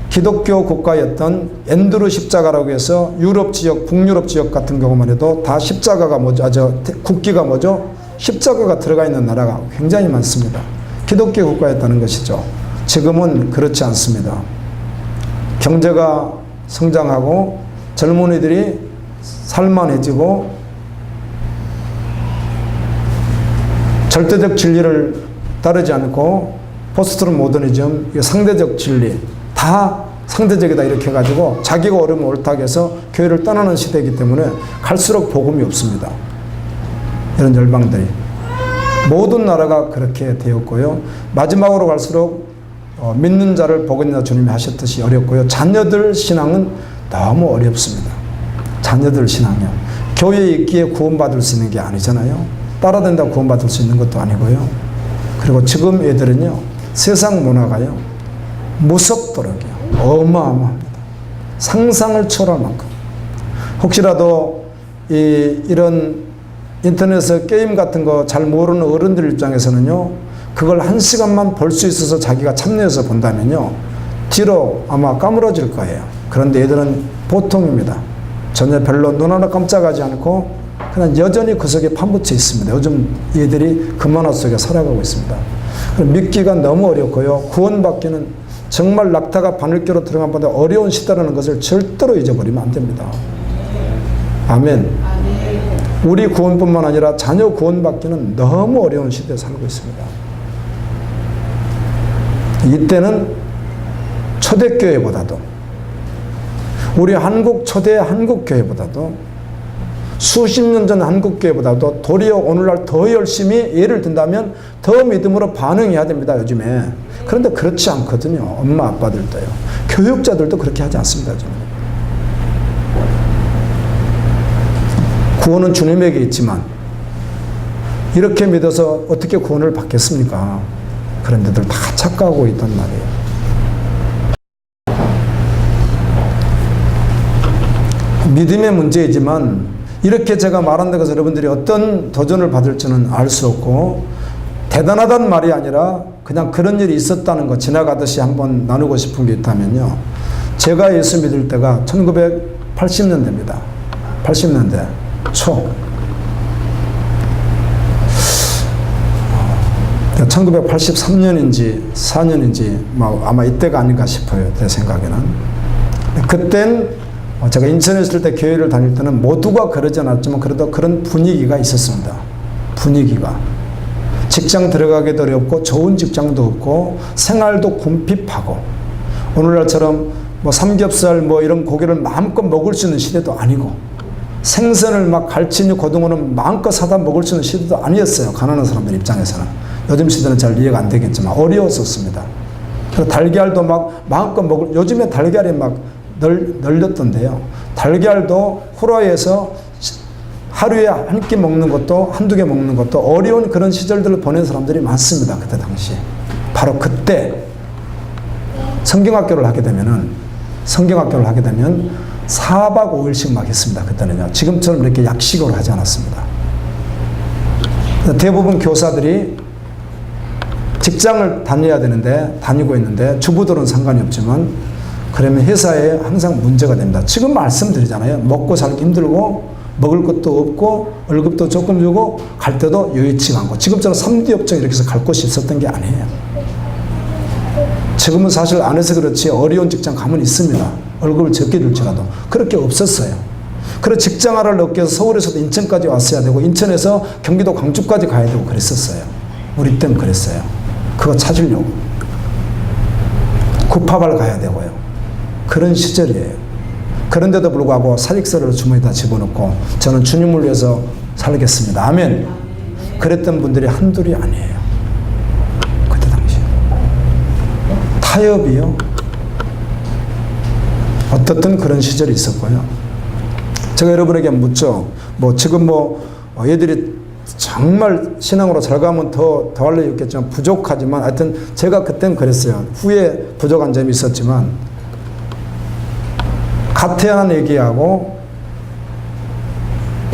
기독교 국가였던 앤드루 십자가라고 해서 유럽 지역, 북유럽 지역 같은 경우만 해도 다 십자가가 뭐죠? 국기가 뭐죠? 십자가가 들어가 있는 나라가 굉장히 많습니다. 기독교 국가였다는 것이죠. 지금은 그렇지 않습니다. 경제가 성장하고 젊은이들이 살만해지고 절대적 진리를 따르지 않고 포스트 모더니즘, 상대적 진리, 다 상대적이다 이렇게 해가지고 자기가 옳으면 옳다고 해서 교회를 떠나는 시대이기 때문에 갈수록 복음이 없습니다. 이런 열방들이. 모든 나라가 그렇게 되었고요. 마지막으로 갈수록 믿는 자를 복음이나 주님이 하셨듯이 어렵고요. 자녀들 신앙은 너무 어렵습니다. 자녀들 신앙이요. 교회에 있기에 구원받을 수 있는 게 아니잖아요. 따라댄다고 구원받을 수 있는 것도 아니고요. 그리고 지금 애들은요, 세상 문화가요, 무섭도록이요. 어마어마합니다. 상상을 초월할 만큼. 혹시라도 이런 인터넷에서 게임 같은 거 잘 모르는 어른들 입장에서는요, 그걸 1시간만 볼 수 있어서 자기가 참여해서 본다면요, 뒤로 아마 까무러질 거예요. 그런데 얘들은 보통입니다. 전혀 별로 눈 하나 깜짝하지 않고 그냥 여전히 그 속에 파묻혀 있습니다. 요즘 얘들이 그 만화 속에 살아가고 있습니다. 믿기가 너무 어렵고요. 구원받기는 정말 낙타가 바늘귀로 들어간 보다 어려운 시대라는 것을 절대로 잊어버리면 안 됩니다. 아멘. 우리 구원뿐만 아니라 자녀 구원받기는 너무 어려운 시대에 살고 있습니다. 이때는 초대교회보다도, 우리 초대 한국교회보다도, 수십 년 전 한국교회보다도 도리어 오늘날 더 열심히, 예를 든다면 더 믿음으로 반응해야 됩니다, 요즘에. 그런데 그렇지 않거든요. 엄마 아빠들도요. 교육자들도 그렇게 하지 않습니다, 요즘. 구원은 주님에게 있지만 이렇게 믿어서 어떻게 구원을 받겠습니까? 그런 데들 다 착각하고 있단 말이에요. 믿음의 문제이지만 이렇게 제가 말한다고 해서 여러분들이 어떤 도전을 받을지는 알 수 없고, 대단하다는 말이 아니라 그냥 그런 일이 있었다는 거 지나가듯이 한번 나누고 싶은 게 있다면요. 제가 예수 믿을 때가 1980년대입니다. 80년대 초. 1983년인지 4년인지 아마 이때가 아닌가 싶어요. 제 생각에는. 그땐 제가 인천에 있을 때 교회를 다닐 때는 모두가 그러지 않았지만 그래도 그런 분위기가 있었습니다. 분위기가. 직장 들어가기도 어렵고 좋은 직장도 없고 생활도 궁핍하고, 오늘날처럼 삼겹살 이런 고기를 마음껏 먹을 수 있는 시대도 아니고, 생선을 갈치니 고등어는 마음껏 사다 먹을 수 있는 시대도 아니었어요. 가난한 사람들 입장에서는. 요즘 시대는 잘 이해가 안 되겠지만 어려웠었습니다. 그리고 달걀도 마음껏 요즘에 달걀이 널렸던데요. 달걀도 후라이에서 하루에 한 끼 먹는 것도 한두 개 먹는 것도 어려운 그런 시절들을 보낸 사람들이 많습니다. 그때 당시에. 바로 그때 성경학교를 하게 되면 4박 5일씩 했습니다. 그때는요. 지금처럼 이렇게 약식으로 하지 않았습니다. 대부분 교사들이 직장을 다녀야 되는데, 다니고 있는데, 주부들은 상관이 없지만, 그러면 회사에 항상 문제가 됩니다. 지금 말씀드리잖아요. 먹고 살기 힘들고, 먹을 것도 없고, 월급도 조금 주고, 갈 때도 여의치가 않고, 지금처럼 3D 업종 이렇게 해서 갈 곳이 있었던 게 아니에요. 지금은 사실 안 해서 그렇지 어려운 직장 가면 있습니다. 월급을 적게 줄지라도. 그렇게 없었어요. 그래서 직장 하나를 얻기 위해서 서울에서도 인천까지 왔어야 되고, 인천에서 경기도 광주까지 가야 되고 그랬었어요. 우리 때는 그랬어요. 그거 찾으려고. 구파발 가야 되고요. 그런 시절이에요. 그런데도 불구하고 사직서를 주머니에다 집어넣고 저는 주님을 위해서 살겠습니다. 아멘. 그랬던 분들이 한둘이 아니에요. 그때 당시 타협이요. 어떻든 그런 시절이 있었고요. 제가 여러분에게 묻죠. 지금 얘들이 정말 신앙으로 잘 가면 더 할 일 있겠지만 부족하지만 하여튼 제가 그땐 그랬어요. 후에 부족한 점이 있었지만 갓 태어난 애기하고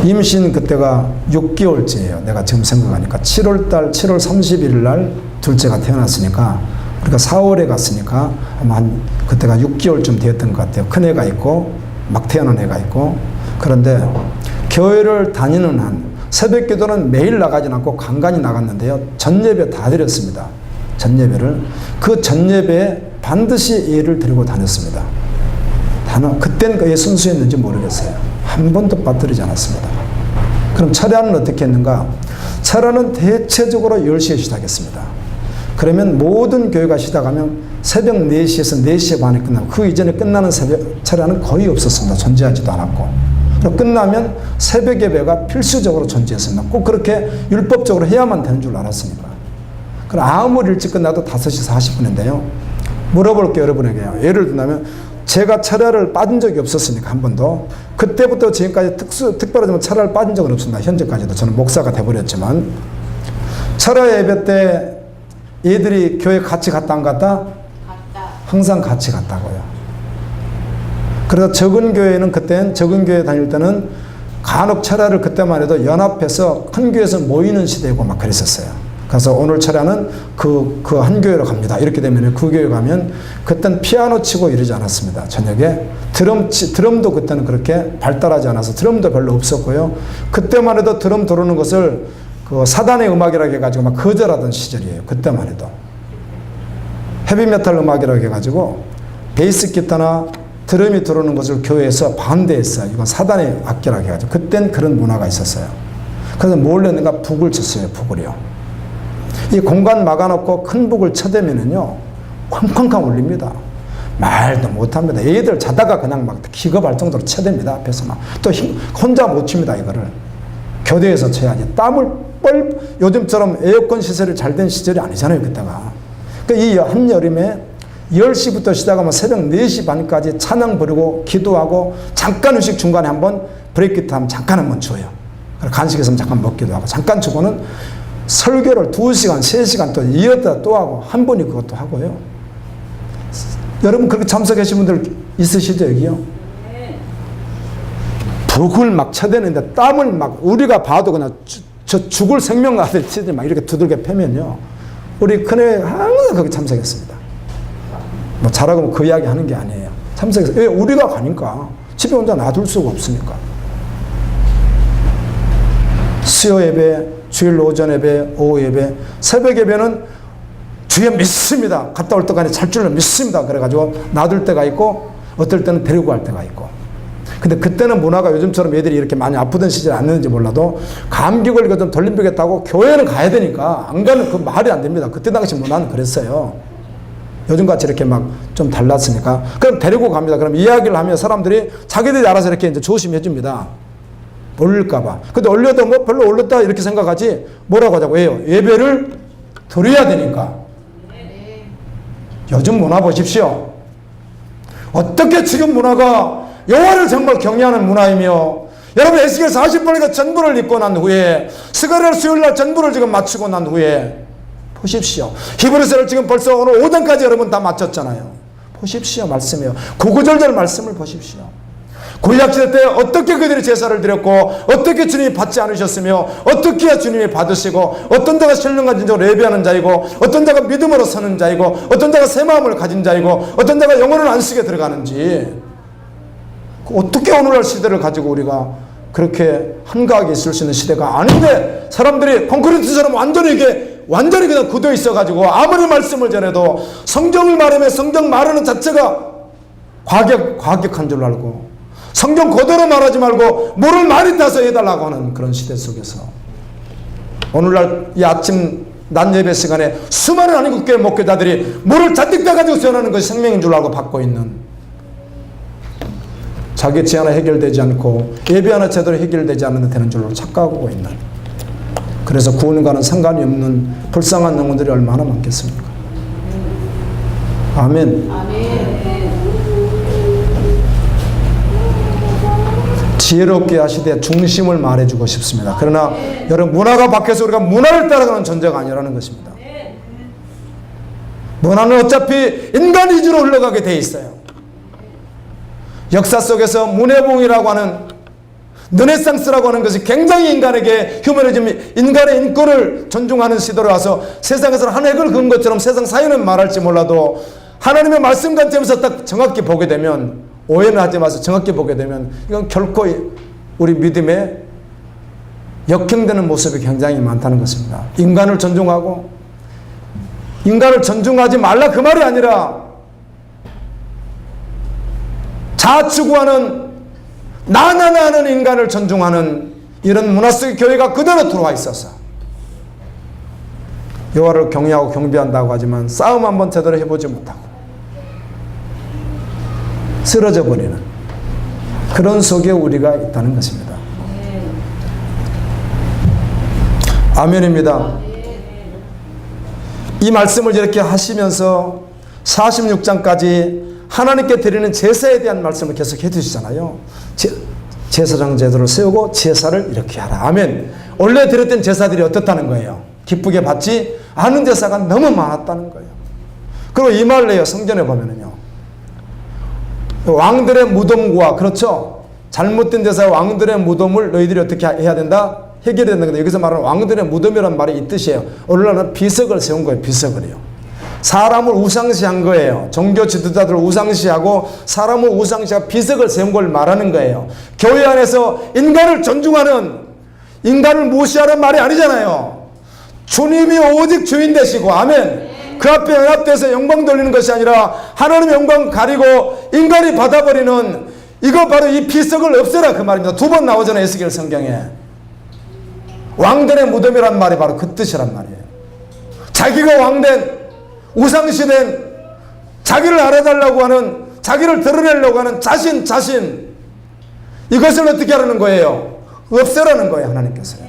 임신 그때가 6개월째예요. 내가 지금 생각하니까 7월 30일 날 둘째가 태어났으니까 그러니까 4월에 갔으니까 아마 한 그때가 6개월쯤 되었던 것 같아요. 큰 애가 있고 막 태어난 애가 있고. 그런데 교회를 다니는 한 새벽 기도는 매일 나가진 않고 간간히 나갔는데요. 전예배 다 드렸습니다. 전예배를. 그 전예배에 반드시 예를 드리고 다녔습니다. 그때는 그게 순수했는지 모르겠어요. 한 번도 빠뜨리지 않았습니다. 그럼 철야는 어떻게 했는가? 철야는 대체적으로 10시에 시작했습니다. 그러면 모든 교회가 시작하면 새벽 4시에서 4시에 반에 끝나고 그 이전에 끝나는 철야는 거의 없었습니다. 존재하지도 않았고. 그리고 끝나면 새벽 예배가 필수적으로 존재했습니다. 꼭 그렇게 율법적으로 해야만 되는 줄 알았으니까. 그럼 아무리 일찍 끝나도 5시 40분인데요. 물어볼게요, 여러분에게요. 예를 들면 제가 철야를 빠진 적이 없었으니까 한 번도. 그때부터 지금까지 특별하지만 철야를 빠진 적은 없습니다. 현재까지도. 저는 목사가 돼버렸지만. 철야 예배 때 얘들이 교회 같이 갔다 안 갔다? 항상 같이 갔다고요. 그래서 적은 교회는 그때는 적은 교회 다닐 때는 간혹 철야를 그때만 해도 연합해서 큰 교회에서 모이는 시대고 막 그랬었어요. 그래서 오늘 철야는 그 한 교회로 갑니다. 이렇게 되면 그 교회 가면 그때는 피아노 치고 이러지 않았습니다. 저녁에 드럼도 그때는 그렇게 발달하지 않아서 드럼도 별로 없었고요. 그때만 해도 드럼 들어오는 것을 그 사단의 음악이라고 해가지고 막 거절하던 시절이에요. 그때만 해도 헤비메탈 음악이라고 해가지고 베이스 기타나 드럼이 들어오는 것을 교회에서 반대했어요. 이건 사단의 악기라고 해가지고 그땐 그런 문화가 있었어요. 그래서 뭘 했는가? 북을 쳤어요. 북을요. 이 공간 막아놓고 큰 북을 쳐대면은요 쾅쾅쾅 울립니다. 말도 못합니다. 애들 자다가 그냥 막 기겁할 정도로 쳐댑니다. 앞에서 막 또 혼자 못 칩니다. 이거를 교대에서 쳐야지. 땀을 요즘처럼 에어컨 시설이 잘 된 시절이 아니잖아요. 그때가. 이 한여름에 10시부터 시작하면 새벽 4시 반까지 찬양 부르고 기도하고 잠깐 휴식 중간에 한번 브레이크 타임 잠깐 한번 줘요. 간식 있으면 잠깐 먹기도 하고 잠깐 주고는 설교를 2시간, 3시간 또 이었다 또 하고 한 번이 그것도 하고요. 여러분 그렇게 참석하신 분들 있으시죠 여기요? 북을 막 쳐대는데 땀을 막 우리가 봐도 그냥 저 죽을 생명가들 치지 막 이렇게 두들겨 패면요. 우리 큰애 항상 거기 참석했습니다. 잘하고 그 이야기 하는 게 아니에요. 참석해서 왜 우리가 가니까 집에 혼자 놔둘 수가 없으니까. 수요 예배, 주일 오전 예배, 오후 예배, 새벽 예배는 주여 믿습니다. 갔다 올 때까지 잘 줄로 믿습니다. 그래가지고 놔둘 때가 있고 어떨 때는 데리고 갈 때가 있고. 근데 그때는 문화가 요즘처럼 애들이 이렇게 많이 아프던 시절이 아니었는지 몰라도 감기 걸리고 좀 돌림병했다고 교회는 가야 되니까 안 가는 그 말이 안 됩니다. 그때 당시 문화는 그랬어요. 요즘같이 이렇게 막 좀 달랐으니까. 그럼 데리고 갑니다. 그럼 이야기를 하면 사람들이 자기들이 알아서 이렇게 이제 조심해 줍니다. 올릴까봐. 근데 올려도 뭐 별로 올렸다 이렇게 생각하지 뭐라고 하자고 해요. 예배를 드려야 되니까. 요즘 문화 보십시오. 어떻게 지금 문화가 여호와를 정말 경외하는 문화이며 여러분 에스겔 40번이가 전부를 입고 난 후에 스가랴 수요일날 전부를 지금 마치고 난 후에 보십시오. 히브리서를 지금 벌써 오늘 5장까지 여러분 다 마쳤잖아요. 보십시오. 말씀이요. 구구절절 말씀을 보십시오. 구약시대 때 어떻게 그들이 제사를 드렸고 어떻게 주님이 받지 않으셨으며 어떻게 주님이 받으시고 어떤 자가 신령과 진정으로 예배하는 자이고 어떤 자가 믿음으로 서는 자이고 어떤 자가 새 마음을 가진 자이고 어떤 자가 영혼을 안식에 들어가는지 어떻게 오늘날 시대를 가지고 우리가 그렇게 한가하게 있을 수 있는 시대가 아닌데 사람들이 콘크리트처럼 완전히 그냥 굳어 있어가지고 아무리 말씀을 전해도 성경을 말하면 성경 말하는 자체가 과격한 줄 알고 성경 그대로 말하지 말고 뭐를 많이 따서 해달라고 하는 그런 시대 속에서 오늘날 이 아침 낮 예배 시간에 수많은 한국교회 목회자들이 뭐를 잔뜩 따가지고 전하는 것이 생명인 줄 알고 받고 있는 자기 죄 하나 해결되지 않고 예배 하나 제대로 해결되지 않는 되는 줄로 착각하고 있는, 그래서 구원과는 상관이 없는 불쌍한 영혼들이 얼마나 많겠습니까? 아멘. 지혜롭게 하시되 중심을 말해주고 싶습니다. 그러나 여러분, 문화가 바뀌어서 우리가 문화를 따라가는 존재가 아니라는 것입니다. 문화는 어차피 인간 위주로 흘러가게 돼 있어요. 역사 속에서 문해봉이라고 하는, 르네상스라고 하는 것이 굉장히 인간에게 휴머니즘, 인간의 인권을 존중하는 시도를 와서 세상에서는 한 획을 그은 것처럼 세상 사회는 말할지 몰라도 하나님의 말씀 관점에서 딱 정확히 보게 되면, 오해는 하지 마세요. 정확히 보게 되면 이건 결코 우리 믿음에 역행되는 모습이 굉장히 많다는 것입니다. 인간을 존중하고, 인간을 존중하지 말라 그 말이 아니라 자아 추구하는, 나나나는 인간을 존중하는 이런 문화 속의 교회가 그대로 들어와 있어서 여호와를 경외하고 경배한다고 하지만 싸움 한번 제대로 해보지 못하고 쓰러져 버리는 그런 속에 우리가 있다는 것입니다. 아멘입니다. 이 말씀을 이렇게 하시면서 46장까지 하나님께 드리는 제사에 대한 말씀을 계속 해주시잖아요. 제사장 제도를 세우고 제사를 이렇게 하라. 아멘. 원래 드렸던 제사들이 어떻다는 거예요? 기쁘게 받지 않은 제사가 너무 많았다는 거예요. 그리고 이 말을 해요. 성전에 보면은요, 왕들의 무덤과, 그렇죠, 잘못된 제사 왕들의 무덤을 너희들이 어떻게 해야 된다? 해결해야 된다. 여기서 말하는 왕들의 무덤이라는 말이 이 뜻이에요. 오늘날은 비석을 세운 거예요. 비석을요. 사람을 우상시한 거예요. 종교 지도자들을 우상시하고 사람을 우상시하고 비석을 세운 걸 말하는 거예요. 교회 안에서 인간을 존중하는, 인간을 무시하는 말이 아니잖아요. 주님이 오직 주인 되시고, 아멘. 그 앞에 연합돼서 영광 돌리는 것이 아니라 하나님의 영광 가리고 인간이 받아버리는, 이거 바로 이 비석을 없애라 그 말입니다. 두 번 나오잖아요. 에스겔 성경에. 왕들의 무덤이란 말이 바로 그 뜻이란 말이에요. 자기가 왕된, 우상시된, 자기를 알아달라고 하는, 자기를 드러내려고 하는 자신, 이것을 어떻게 하라는 거예요? 없애라는 거예요, 하나님께서요.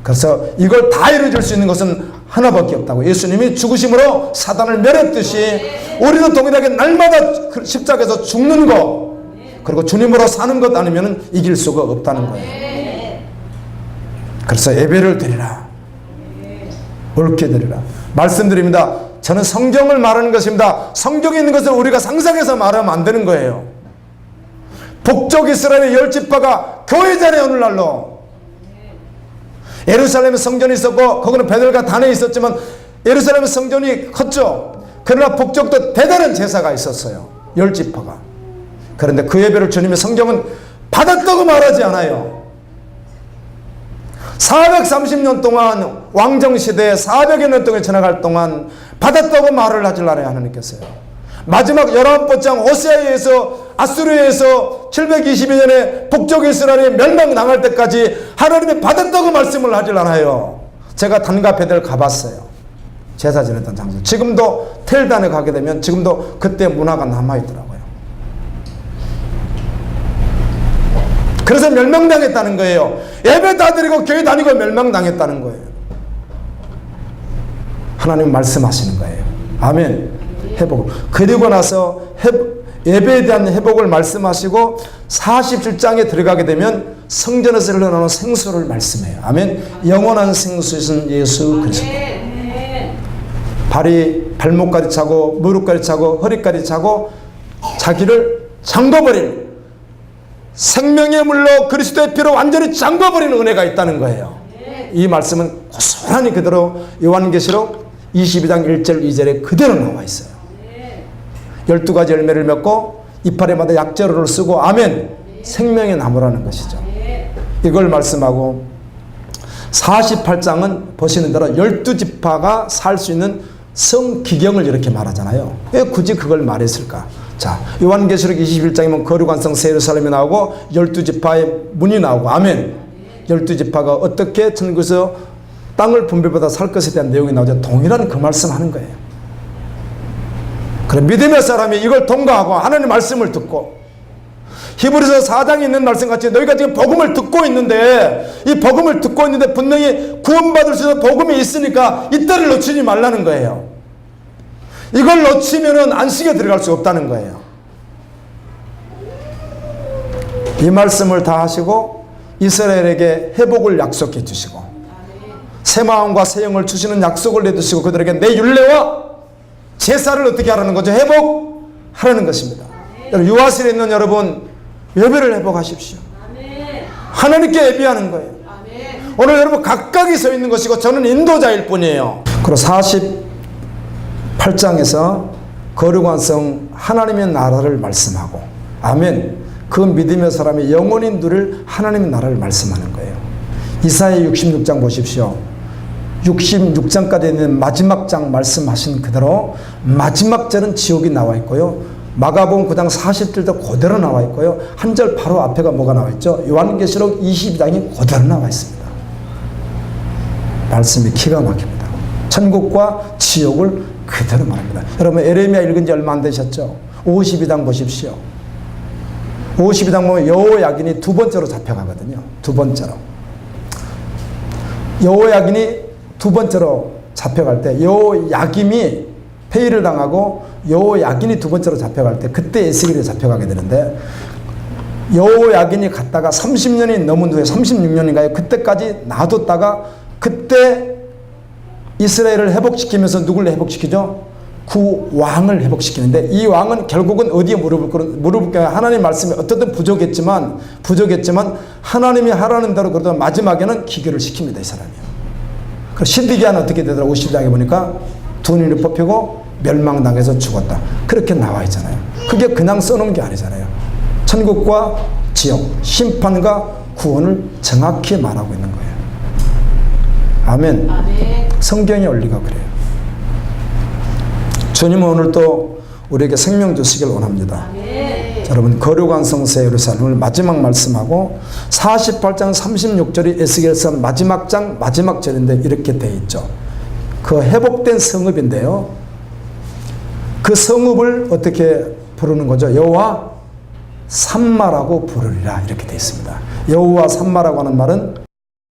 그래서 이걸 다 이루어질 수 있는 것은 하나밖에 없다고. 예수님이 죽으심으로 사단을 멸했듯이 우리도 동일하게 날마다 십자가에서 죽는 것, 그리고 주님으로 사는 것 아니면 이길 수가 없다는 거예요. 그래서 예배를 드리라, 옳게 드리라. 말씀드립니다. 저는 성경을 말하는 것입니다. 성경에 있는 것을 우리가 상상해서 말하면 안 되는 거예요. 북쪽 이스라엘의 10지파가 교회잖아요. 오늘날로 예루살렘에 성전이 있었고 거기는 베들과 단에 있었지만 예루살렘 성전이 컸죠. 그러나 북쪽도 대단한 제사가 있었어요. 10지파가. 그런데 그 예배를 주님의 성경은 받았다고 말하지 않아요. 430년 동안 왕정시대에 400여 년 동안 지나갈 동안 받았다고 말을 하질 않아요. 하나님께서요. 마지막 19번장 호세아에서 아수르에서 722년에 북쪽 이스라엘이 멸망당할 때까지 하나님이 받았다고 말씀을 하질 않아요. 제가 단과 베델 가봤어요. 제사 지냈던 장소. 지금도 텔단에 가게 되면 지금도 그때 문화가 남아있더라고요. 그래서 멸망당했다는 거예요. 예배 다 드리고 교회 다니고 멸망당했다는 거예요. 하나님 말씀하시는 거예요. 아멘. 회복. 그리고 나서 예배에 대한 회복을 말씀하시고 47장에 들어가게 되면 성전에서 흘러나오는 생수를 말씀해요. 아멘. 영원한 생수이신 예수 그리스도. 발이 발목까지 차고 무릎까지 차고 허리까지 차고 자기를 잠궈버릴, 생명의 물로 그리스도의 피로 완전히 잠궈버리는 은혜가 있다는 거예요. 이 말씀은 고스란히 그대로 요한계시록 22장 1절 2절에 그대로 나와 있어요. 12가지 열매를 맺고 이파리마다 약재로를 쓰고 아멘, 생명의 나무라는 것이죠. 이걸 말씀하고 48장은 보시는 대로 12지파가 살 수 있는 성기경을 이렇게 말하잖아요. 왜 굳이 그걸 말했을까? 자, 요한계시록 21장이면 거룩한성 새 예루살렘이 나오고 12지파의 문이 나오고 아멘. 12지파가 어떻게 천국에서 땅을 분배받아 살 것에 대한 내용이 나오죠. 동일한 그 말씀하는 거예요. 그래, 믿음의 사람이 이걸 통과하고 하나님의 말씀을 듣고 히브리서 4장에 있는 말씀같이 너희가 지금 복음을 듣고 있는데, 이 복음을 듣고 있는데 분명히 구원받을 수 있는 복음이 있으니까 이때를 놓치지 말라는 거예요. 이걸 놓치면은 안식에 들어갈 수 없다는 거예요. 이 말씀을 다 하시고 이스라엘에게 회복을 약속해 주시고 새 마음과 새 영을 주시는 약속을 내두시고 그들에게 내 율례와 제사를 어떻게 하라는 거죠? 회복하라는 것입니다. 유아실에 있는 여러분, 예배를 회복하십시오. 하나님께 예배하는 거예요. 오늘 여러분 각각이 서 있는 것이고 저는 인도자일 뿐이에요. 그리고 48장에서 거룩한 성 하나님의 나라를 말씀하고, 아멘. 그 믿음의 사람이 영원히 누릴 하나님의 나라를 말씀하는 거예요. 이사야 66장 보십시오. 66장까지 있는 마지막 장 말씀하신 그대로 마지막 절은 지옥이 나와 있고요. 마가복음 9장 40절도 그대로 나와 있고요. 한 절 바로 앞에가 뭐가 나와 있죠? 요한계시록 22장이 그대로 나와 있습니다. 말씀이 기가 막힙니다. 천국과 지옥을 그대로 말합니다. 여러분 에레미야 읽은 지 얼마 안 되셨죠? 52장 보십시오. 52장 보면 여호야긴이 두 번째로 잡혀가거든요. 두 번째로. 여호야긴이 두 번째로 잡혀갈 때 여호야김이 폐위를 당하고 여호야긴이 두 번째로 잡혀갈 때 그때 에스겔이 잡혀가게 되는데, 여호야긴이 갔다가 30년이 넘은 후에 36년인가요? 그때까지 놔뒀다가 그때 이스라엘을 회복시키면서 누굴 회복시키죠? 그 왕을 회복시키는데, 이 왕은 결국은 어디에 무릎을 꿇게 하나님 말씀이 어떻든 부족했지만 하나님이 하라는 대로 그러다 마지막에는 기교를 시킵니다. 이 사람이요. 그 시드기야는 어떻게 되더라? 50장에 보니까 두 눈이 뽑히고 멸망당해서 죽었다. 그렇게 나와 있잖아요. 그게 그냥 써놓은 게 아니잖아요. 천국과 지옥, 심판과 구원을 정확히 말하고 있는 거예요. 아멘. 성경의 원리가 그래요. 주님은 오늘 또 우리에게 생명 주시길 원합니다. 여러분 거룩한 성세 예루살렘을 마지막 말씀하고 48장 36절이 에스겔서 마지막 장 마지막 절인데 이렇게 되어 있죠. 그 회복된 성읍인데요. 그 성읍을 어떻게 부르는 거죠? 여호와 삼마라고 부르리라 이렇게 되어 있습니다. 여호와 삼마라고 하는 말은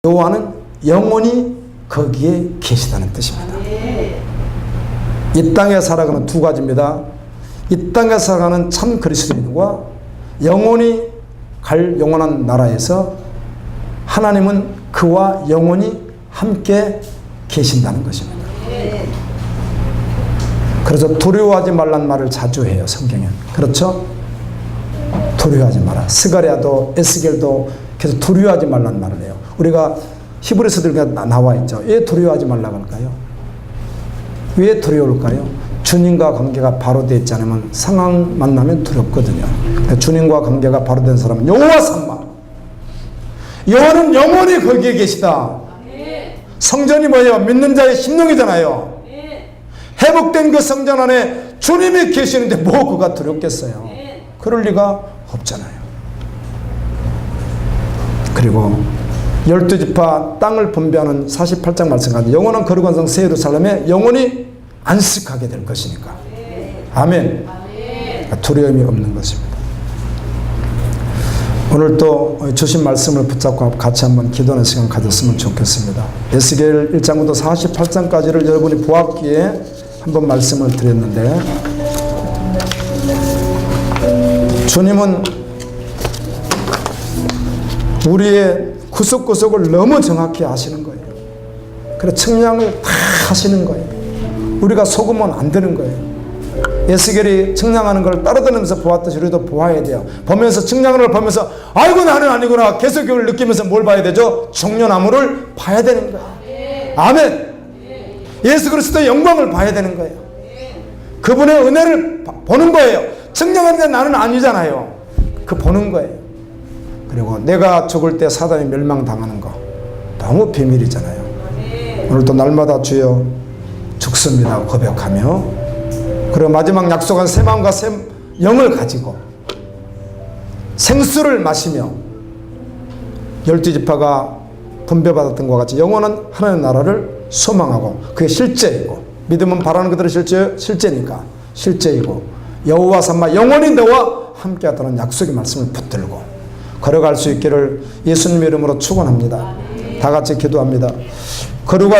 여호와는 영원히 거기에 계시다는 뜻입니다. 이 땅에 살아가는 두 가지입니다. 이 땅에 살아가는 참 그리스도인과 영원히 갈 영원한 나라에서 하나님은 그와 영원히 함께 계신다는 것입니다. 그래서 두려워하지 말란 말을 자주 해요. 성경에. 그렇죠? 두려워하지 마라. 스가랴도 에스겔도 계속 두려워하지 말란 말을 해요. 우리가 히브리서들과 나와 있죠. 왜 두려워하지 말라고 할까요? 왜 두려울까요? 주님과 관계가 바로 되어 있지 않으면 상황 만나면 두렵거든요. 주님과 관계가 바로 된 사람은 여호와 삼마. 여호와는 영원히 거기에 계시다. 성전이 뭐예요? 믿는 자의 심령이잖아요. 회복된 그 성전 안에 주님이 계시는데 뭐 그가 두렵겠어요? 그럴 리가 없잖아요. 그리고 12지파 땅을 분배하는 48장 말씀까지 영원한 거룩한 성 새 예루살렘에 영원히 안식하게 될 것이니까. 아멘. 두려움이 없는 것입니다. 오늘 또 주신 말씀을 붙잡고 같이 한번 기도하는 시간 가졌으면 좋겠습니다. 에스겔 1장부터 48장까지를 여러분이 보았기에 한번 말씀을 드렸는데, 주님은 우리의 구석구석을 너무 정확히 아시는 거예요. 그래서 측량을 다 하시는 거예요. 우리가 속으면 안 되는 거예요. 에스겔이 측량하는 걸 따라다니면서 보았듯이 우리도 보아야 돼요. 보면서 측량하는 걸 보면서 아이고 나는 아니구나 계속 그걸 느끼면서 뭘 봐야 되죠? 종려나무를 봐야 되는 거예요. 아멘. 예수 그리스도의 영광을 봐야 되는 거예요. 그분의 은혜를 보는 거예요. 측량하는데 나는 아니잖아요. 그 보는 거예요. 그리고 내가 죽을 때 사단이 멸망당하는 거 너무 비밀이잖아요. 오늘도 날마다 주여 죽습니다 고백하며, 그리고 마지막 약속한 새 마음과 새 영을 가지고 생수를 마시며 12지파가 분배받았던 것과 같이 영원한 하나님의 나라를 소망하고, 그게 실제이고, 믿음은 바라는 그대로 실제니까 실제이고, 여호와 삼마 영원히 너와 함께하다는 약속의 말씀을 붙들고 걸어갈 수 있기를 예수님의 이름으로 축원합니다. 다 같이 기도합니다. 거룩하신